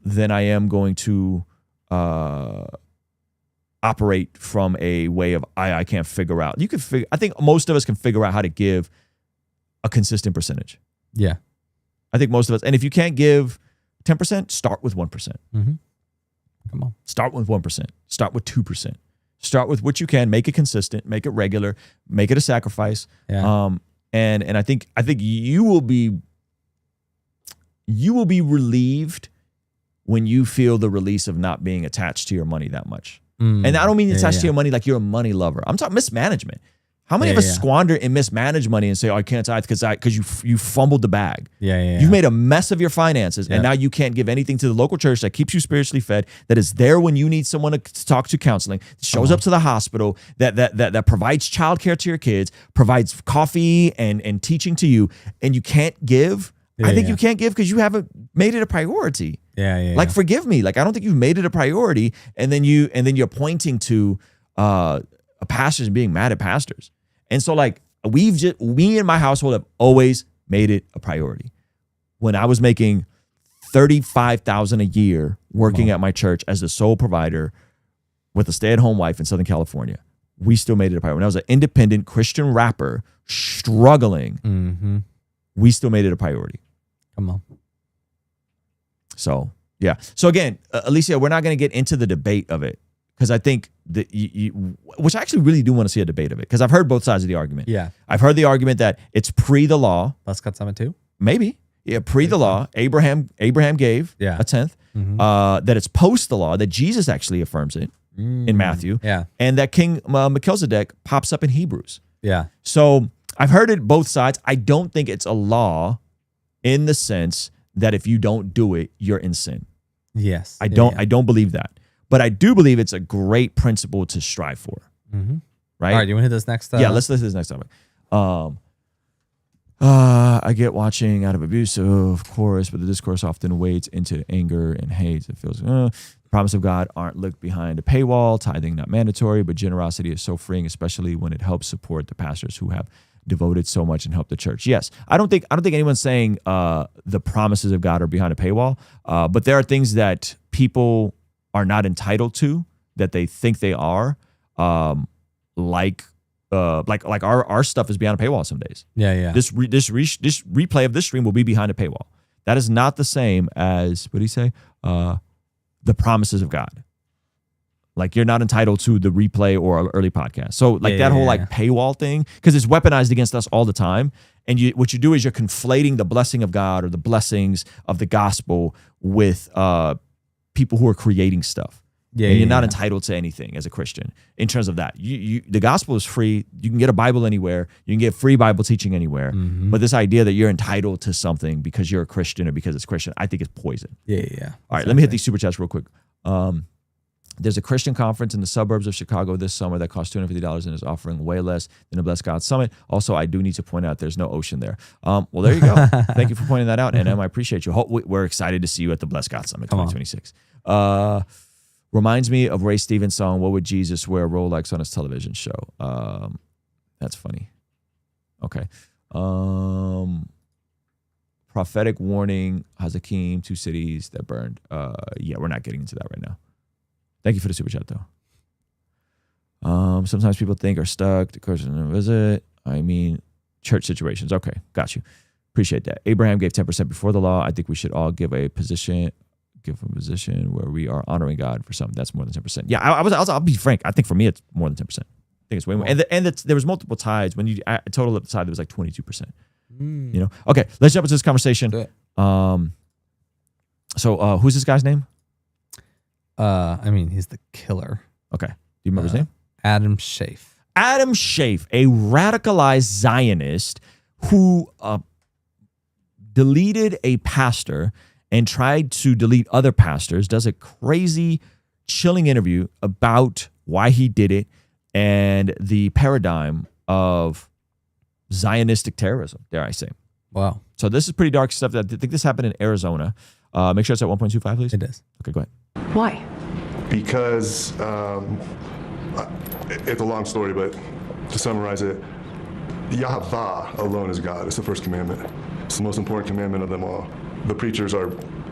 S1: Then I am going to operate from a way of I can't figure out. You can figure. I think most of us can figure out how to give a consistent percentage.
S2: Yeah,
S1: I think most of us. And if you can't give 10%, start with 1%.
S2: Mm-hmm. Come on,
S1: start with 1%. Start with 2%. Start with what you can. Make it consistent. Make it regular. Make it a sacrifice.
S2: Yeah.
S1: And I think you will be relieved when you feel the release of not being attached to your money that much. And I don't mean attached to your money like you're a money lover. I'm talking mismanagement. How many of us squander and mismanage money and say, oh, I can't tithe because you fumbled the bag.
S2: You've
S1: made a mess of your finances, and now you can't give anything to the local church that keeps you spiritually fed, that is there when you need someone to talk to, counseling, shows up to the hospital, that provides childcare to your kids, provides coffee and teaching to you, and you can't give. I think you can't give because you haven't made it a priority. Like, forgive me. Like, I don't think you've made it a priority, and then you're pointing to pastors and being mad at pastors. And so, like, we in my household have always made it a priority. When I was making $35,000 a year working at my church as the sole provider with a stay-at-home wife in Southern California, we still made it a priority. When I was an independent Christian rapper struggling, we still made it a priority.
S2: Come on.
S1: So, yeah. So again, Alicia, we're not going to get into the debate of it because I think that which I actually really do want to see a debate of it because I've heard both sides of the argument.
S2: Yeah.
S1: I've heard the argument that it's pre the law.
S2: Let's cut some too.
S1: Maybe. Yeah. Pre the law. Abraham gave a tenth. That it's post the law, that Jesus actually affirms it in Matthew.
S2: Yeah.
S1: And that King Melchizedek pops up in Hebrews.
S2: Yeah.
S1: So I've heard it both sides. I don't think it's a law in the sense that if you don't do it, you're in sin.
S2: Yes.
S1: I don't believe that. But I do believe it's a great principle to strive for. Right?
S2: All right, you want to hit this next?
S1: Yeah, let's hit this next topic. I get watching out of abuse, of course, but the discourse often wades into anger and hate. It feels, the promise of God aren't looked behind a paywall, tithing not mandatory, but generosity is so freeing, especially when it helps support the pastors who have devoted so much and helped the church. Yes, I don't think anyone's saying the promises of God are behind a paywall, but there are things that people are not entitled to that they think they are, like our stuff is behind a paywall some days.
S2: Yeah.
S1: This replay of this stream will be behind a paywall. That is not the same as, what do you say? The promises of God. Like, you're not entitled to the replay or an early podcast. So like that whole like paywall thing, because it's weaponized against us all the time. And what you do is you're conflating the blessing of God or the blessings of the gospel with people who are creating stuff. Yeah, and you're not entitled to anything as a Christian in terms of that. The gospel is free. You can get a Bible anywhere. You can get free Bible teaching anywhere. But this idea that you're entitled to something because you're a Christian or because it's Christian, I think is poison.
S2: Yeah.
S1: All right, let me hit these super chats real quick. There's a Christian conference in the suburbs of Chicago this summer that costs $250 and is offering way less than a Blessed God Summit. Also, I do need to point out there's no ocean there. Well, there you go. Thank you for pointing that out, NM. I appreciate you. We're excited to see you at the Blessed God Summit 2026. Reminds me of Ray Stevens' song, What Would Jesus Wear a Rolex on His television show? That's funny. Okay. Prophetic warning, Hazakim, 2 cities that burned. Yeah, we're not getting into that right now. Thank you for the super chat, though. Sometimes people think are stuck. The question visit. I mean, church situations. Okay, got you. Appreciate that. Abraham gave 10% before the law. I think we should all give a position where we are honoring God for something. That's more than 10%. Yeah, I'll be frank. I think for me, it's more than 10%. I think it's way more. And there was multiple tithes. When you total up the tithe, it was like 22%. You know. Okay, let's jump into this conversation. So who's this guy's name?
S2: I mean, he's the killer.
S1: Okay. Do you remember his name?
S2: Adam Schaaf.
S1: Adam Schaaf, a radicalized Zionist who deleted a pastor and tried to delete other pastors, does a crazy, chilling interview about why he did it and the paradigm of Zionistic terrorism, dare I say.
S2: Wow.
S1: So this is pretty dark stuff. I think this happened in Arizona. Make sure it's at 1.25, please.
S2: It is.
S1: Okay, go ahead.
S4: Why?
S5: Because it's a long story, but to summarize it, Yahweh alone is God. It's the first commandment. It's the most important commandment of them all. The preachers are,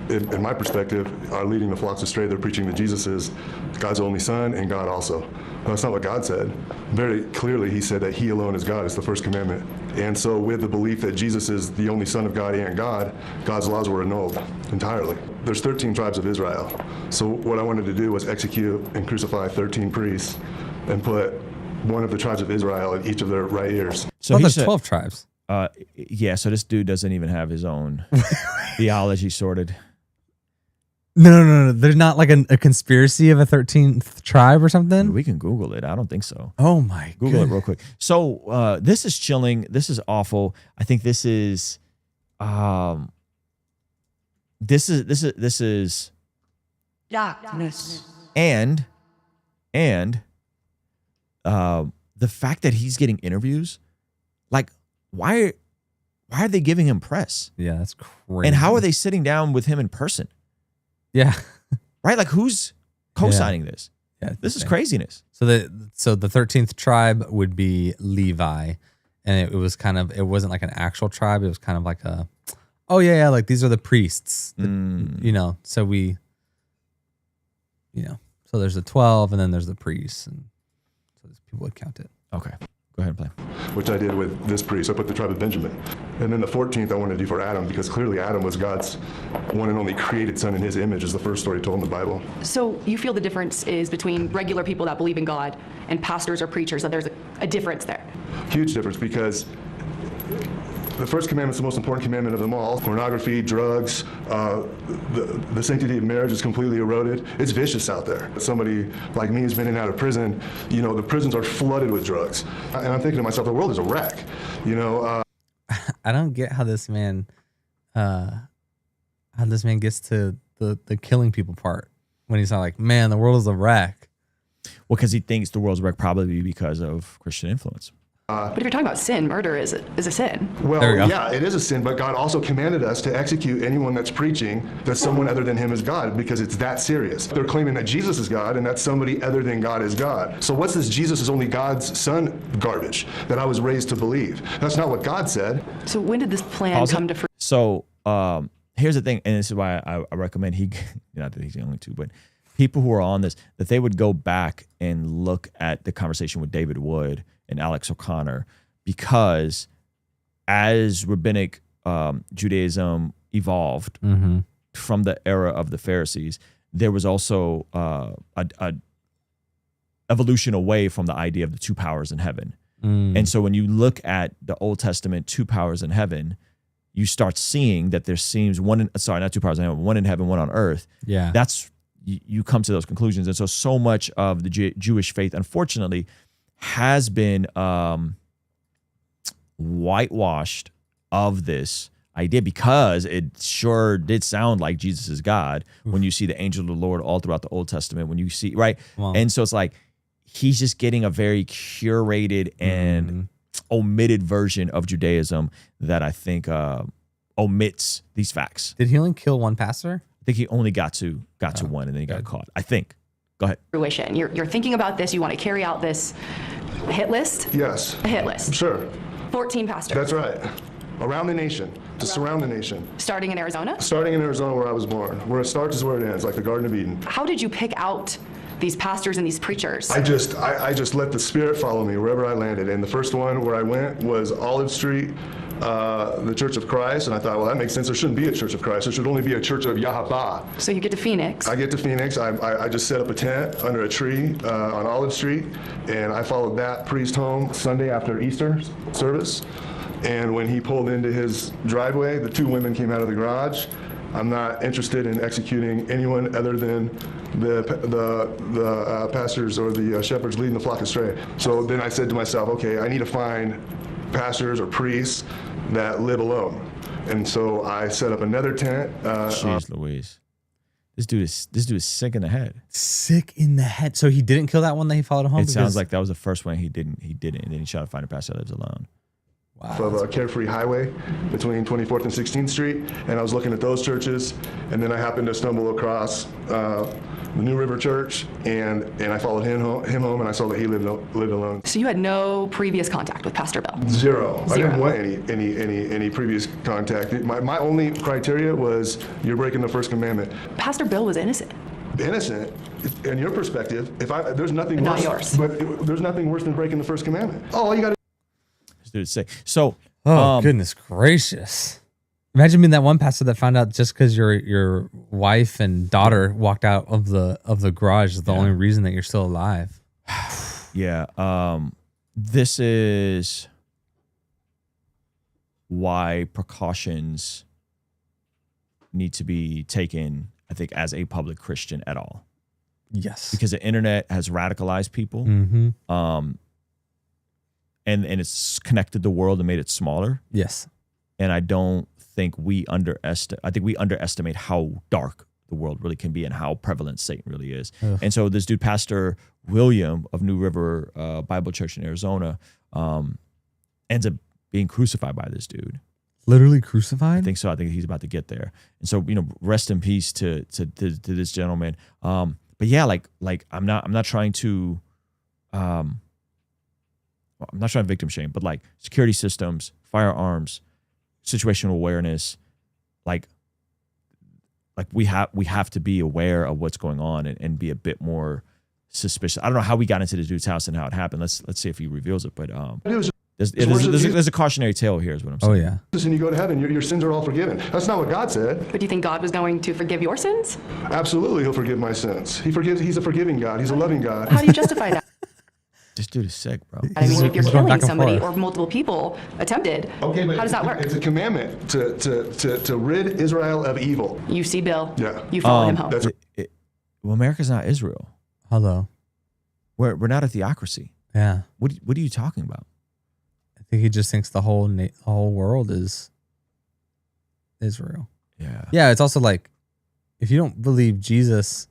S5: in my perspective, are leading the flocks astray. They're preaching that Jesus is God's only son and God also. That's not what God said. Very clearly, he said that he alone is God. It's the first commandment. And so with the belief that Jesus is the only son of God and God, God's laws were annulled entirely. There's 13 tribes of Israel. So what I wanted to do was execute and crucify 13 priests and put one of the tribes of Israel in each of their right ears.
S1: So
S2: there's 12 tribes.
S1: Yeah, so this dude doesn't even have his own theology sorted.
S2: No. There's not like a conspiracy of a 13th tribe or something?
S1: We can Google it. I don't think so.
S2: Oh my
S1: Google it real quick. So this is chilling. This is awful. I think this is this is
S4: Darkness.
S1: and the fact that he's getting interviews, like why are they giving him press?
S2: Yeah, that's crazy.
S1: And how are they sitting down with him in person?
S2: Yeah.
S1: Right? Like who's co-signing this?
S2: Yeah,
S1: This is craziness.
S2: So the 13th tribe would be Levi, and it wasn't like an actual tribe. It was kind of like like these are the priests, so so there's the 12 and then there's the priests, and so people would count it.
S1: Okay. Go ahead and play.
S5: Which I did with this priest. I put the tribe of Benjamin. And then the 14th I wanted to do for Adam, because clearly Adam was God's one and only created son in his image, is the first story told in the Bible.
S4: So you feel the difference is between regular people that believe in God and pastors or preachers, that there's a difference there?
S5: Huge difference, because the first commandment is the most important commandment of them all. Pornography, drugs, the sanctity of marriage is completely eroded. It's vicious out there. Somebody like me who's been in and out of prison, the prisons are flooded with drugs. And I'm thinking to myself, the world is a wreck.
S2: I don't get how this man gets to the killing people part when he's not like, man, the world is a wreck.
S1: Well, because he thinks the world's a wreck probably because of Christian influence.
S4: But if you're talking about sin, murder is a sin.
S5: Well, yeah, it is a sin, but God also commanded us to execute anyone that's preaching that someone other than him is God, because it's that serious. They're claiming that Jesus is God and that somebody other than God is God. So what's this Jesus is only God's son garbage that I was raised to believe? That's not what God said.
S4: So when did this plan come to fruition?
S1: So here's the thing, and this is why I recommend not that he's the only two, but people who are on this, that they would go back and look at the conversation with David Wood and Alex O'Connor, because as rabbinic Judaism, evolved from the era of the Pharisees, there was also a evolution away from the idea of the two powers in heaven. And so when you look at the Old Testament two powers in heaven, you start seeing that there seems one in heaven, one on earth.
S2: Yeah.
S1: That's, you come to those conclusions. And so much of the Jewish faith, unfortunately, has been whitewashed of this idea, because it sure did sound like Jesus is God when you see the angel of the Lord all throughout the Old Testament, when you see, right?
S2: Wow.
S1: And so it's like, he's just getting a very curated and omitted version of Judaism that I think omits these facts.
S2: Did he only kill one pastor?
S1: I think he only got to one, and then he got caught, I think. Go ahead.
S4: Fruition. You're thinking about this. You want to carry out this hit list?
S5: Yes.
S4: A hit list.
S5: Sure.
S4: 14 pastors.
S5: That's right. Around the nation, to surround the nation.
S4: Starting in Arizona?
S5: Starting in Arizona, where I was born. Where it starts is where it ends, like the Garden of Eden.
S4: How did you pick out these pastors and these preachers?
S5: I just let the Spirit follow me wherever I landed. And the first one where I went was Olive Street, the Church of Christ. And I thought, well, that makes sense. There shouldn't be a Church of Christ. There should only be a Church of Yahweh.
S4: So you get to Phoenix.
S5: I get to Phoenix. I just set up a tent under a tree on Olive Street. And I followed that priest home Sunday after Easter service. And when he pulled into his driveway, the two women came out of the garage. I'm not interested in executing anyone other than the pastors or the shepherds leading the flock astray. So then I said to myself, okay, I need to find pastors or priests that live alone. And so I set up another tent.
S1: Jeez Louise. This dude is sick in the head.
S2: Sick in the head. So he didn't kill that one that he followed home?
S1: It sounds like that was the first one he didn't, and then he tried to find a pastor that lives alone.
S5: Wow. Of a Carefree Highway between 24th and 16th Street, and I was looking at those churches, and then I happened to stumble across the New River Church, and I followed him home, and I saw that he lived alone.
S4: So you had no previous contact with Pastor Bill?
S5: Zero. I didn't want any previous contact. My only criteria was, you're breaking the first commandment.
S4: Pastor Bill was innocent.
S5: Innocent, in your perspective, there's nothing
S4: Not
S5: worse.
S4: yours.
S5: But there's nothing worse than breaking the first commandment. Oh, all you got to
S1: Dude, say so.
S2: Goodness gracious! Imagine being that one pastor that found out just because your wife and daughter walked out of the garage is the only reason that you're still alive.
S1: Yeah. This is why precautions need to be taken, I think, as a public Christian at all.
S2: Yes.
S1: Because the internet has radicalized people. And it's connected the world and made it smaller.
S2: Yes.
S1: And I don't think we underestimate how dark the world really can be and how prevalent Satan really is. Ugh. And so this dude, Pastor William of New River Bible Church in Arizona, ends up being crucified by this dude.
S2: Literally crucified?
S1: I think so. I think he's about to get there. And so, rest in peace to this gentleman. But yeah, like I'm not trying to victim shame, but like security systems, firearms, situational awareness, like we have to be aware of what's going on and be a bit more suspicious. I don't know how we got into this dude's house and how it happened. Let's see if he reveals it. But there's a cautionary tale here, is what I'm saying.
S2: Oh yeah.
S5: And you go to heaven, your sins are all forgiven. That's not what God said.
S4: But do you think God was going to forgive your sins?
S5: Absolutely, he'll forgive my sins. He's a forgiving God. He's a loving God.
S4: How do you justify that?
S1: This dude is sick, bro.
S4: I mean, if you're killing somebody or multiple people attempted,
S5: okay, but
S4: how does that work?
S5: It's a commandment to rid Israel of evil.
S4: You see Bill.
S5: Yeah.
S4: You follow him home.
S1: Well, America's not Israel.
S2: Hello.
S1: We're not a theocracy.
S2: Yeah.
S1: What are you talking about?
S2: I think he just thinks the whole world is Israel.
S1: Yeah.
S2: Yeah. It's also like, if you don't believe Jesus,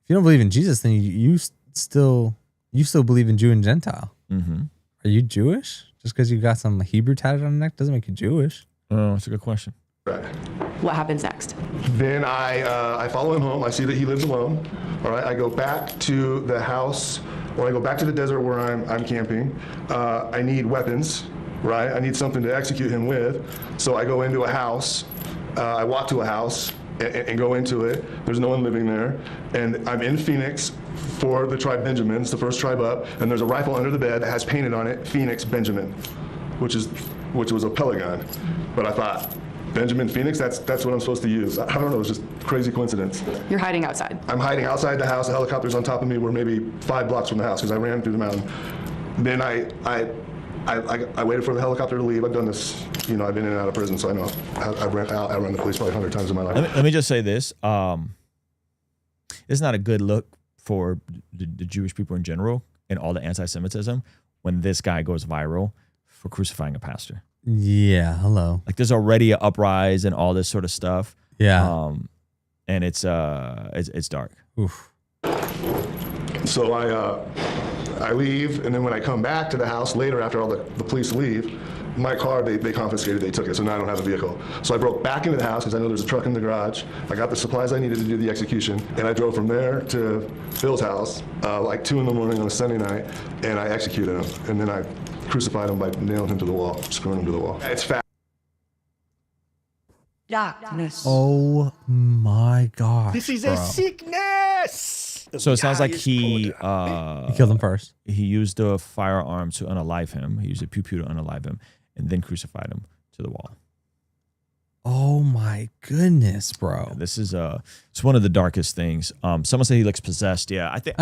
S2: then you still believe in Jew and Gentile.
S1: Mm-hmm.
S2: Are you Jewish? Just because you got some Hebrew tatted on the neck doesn't make you Jewish.
S1: Oh, that's a good question.
S5: Right.
S4: What happens next?
S5: Then I follow him home. I see that he lives alone. All right. I go back to the house, or I go back to the desert where I'm camping. I need weapons, right? I need something to execute him with. So I go into a house. I walk to a house and go into it. There's no one living there. And I'm in Phoenix for the tribe Benjamin. It's the first tribe up. And there's a rifle under the bed that has painted on it, Phoenix Benjamin, which was a Pelican. But I thought, Benjamin Phoenix, that's what I'm supposed to use. I don't know, it's just crazy coincidence.
S4: You're hiding outside.
S5: I'm hiding outside the house. The helicopter's on top of me. We're maybe 5 blocks from the house because I ran through the mountain. Then I waited for the helicopter to leave. I've done this, you know, I've been in and out of prison, so I know I've ran the police probably 100 times in my life.
S1: Let me just say this. It's not a good look for the Jewish people in general and all the anti-Semitism when this guy goes viral for crucifying a pastor.
S2: Yeah, hello.
S1: Like there's already an uprise and all this sort of stuff.
S2: Yeah.
S1: And it's dark.
S2: Oof.
S5: So I leave, and then when I come back to the house later after all the police leave, my car, they confiscated, they took it, so now I don't have a vehicle. So I broke back into the house because I know there's a truck in the garage. I got the supplies I needed to do the execution, and I drove from there to Bill's house like 2 in the morning on a Sunday night, and I executed him. And then I crucified him by nailing him to the wall, screwing him to the wall. It's fat.
S6: Darkness.
S2: Oh my God.
S6: This is a sickness.
S1: So it sounds like he
S2: killed him first.
S1: He used a firearm to unalive him. He used a pew-pew to unalive him, and then crucified him to the wall.
S2: Oh my goodness, bro.
S1: Yeah, this is it's one of the darkest things. Someone said he looks possessed. Yeah, I think.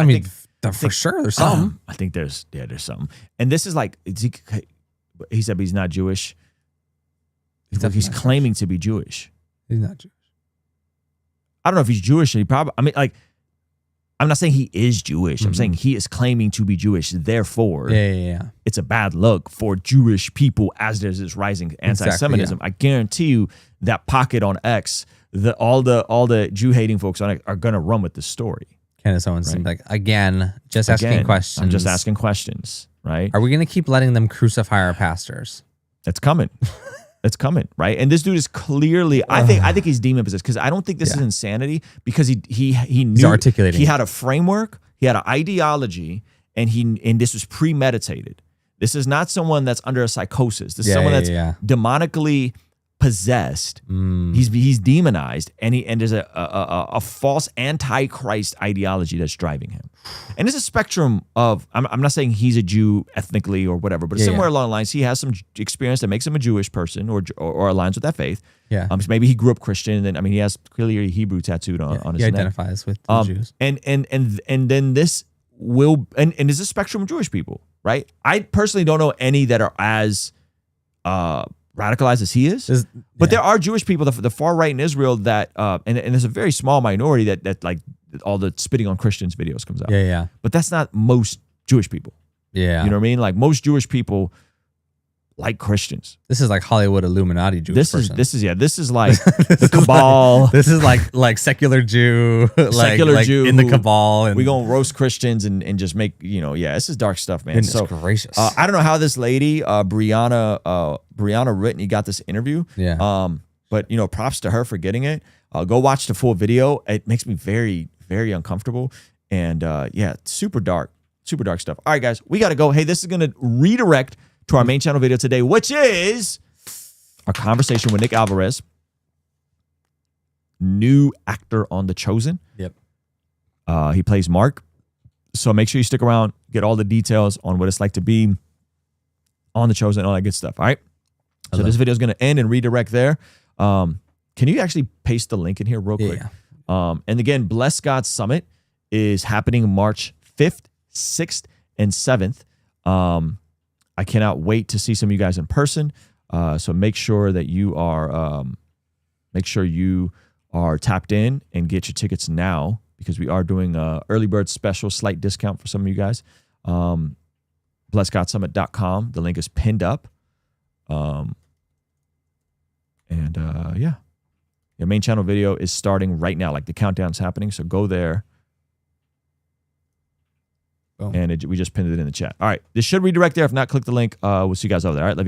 S2: For sure, there's something.
S1: I think there's something. And this is like he said he's not Jewish. He's claiming to be Jewish.
S2: He's not Jewish.
S1: I don't know if he's Jewish. And he probably. I mean, like, I'm not saying he is Jewish. I'm saying he is claiming to be Jewish. Therefore,
S2: Yeah.
S1: it's a bad look for Jewish people as there's this rising anti-Semitism.
S2: Exactly,
S1: I guarantee you that pocket on X, all the Jew-hating folks on X are gonna run with this story.
S2: Candace Owens seemed like, again, asking questions.
S1: I'm just asking questions, right?
S2: Are we going to keep letting them crucify our pastors?
S1: It's coming. It's coming, right? And this dude is clearly, I think he's demon possessed, because I don't think this is insanity, because he knew,
S2: he's articulating.
S1: He had a framework, he had an ideology, and this was premeditated. This is not someone that's under a psychosis. This is someone that's demonically possessed. He's demonized, and there's a false antichrist ideology that's driving him. And there's a spectrum of, I'm not saying he's a Jew ethnically or whatever, but somewhere along the lines he has some experience that makes him a Jewish person or aligns with that faith. Yeah. So maybe he grew up Christian, and I mean he has clearly a Hebrew tattooed on his neck.
S2: He identifies with the Jews.
S1: And then this will and there's a spectrum of Jewish people, right? I personally don't know any that are as radicalized as he is, but there are Jewish people, the far right in Israel that, and there's a very small minority that like all the spitting on Christians videos comes out.
S2: Yeah.
S1: But that's not most Jewish people.
S2: Yeah.
S1: You know what I mean? Like most Jewish people like Christians.
S2: This is like Hollywood Illuminati Jewish person.
S1: This is like the cabal.
S2: This is like secular Jew, like
S1: Jew
S2: in the cabal, and
S1: we gonna roast Christians and just make, this is dark stuff, man.
S2: Goodness gracious.
S1: I don't know how this lady Brianna Whitney got this interview.
S2: Yeah.
S1: But props to her for getting it. Go watch the full video. It makes me very, very uncomfortable, and super dark stuff. All right, guys, we gotta go. Hey, this is gonna redirect to our main channel video today, which is our conversation with Nick Alvarez, new actor on The Chosen.
S2: Yep.
S1: He plays Mark. So make sure you stick around, get all the details on what it's like to be on The Chosen, all that good stuff. All right. So this video is going to end and redirect there. Can you actually paste the link in here real quick?
S2: Yeah.
S1: And again, Bless God Summit is happening March 5th, 6th, and 7th. I cannot wait to see some of you guys in person. So make sure that you are tapped in and get your tickets now, because we are doing a early bird special, slight discount for some of you guys. BlessGodSummit.com. The link is pinned up. Your main channel video is starting right now. Like the countdown's happening. So go there. And we just pinned it in the chat. All right. This should redirect there. If not, click the link. We'll see you guys over there. All right. Love you.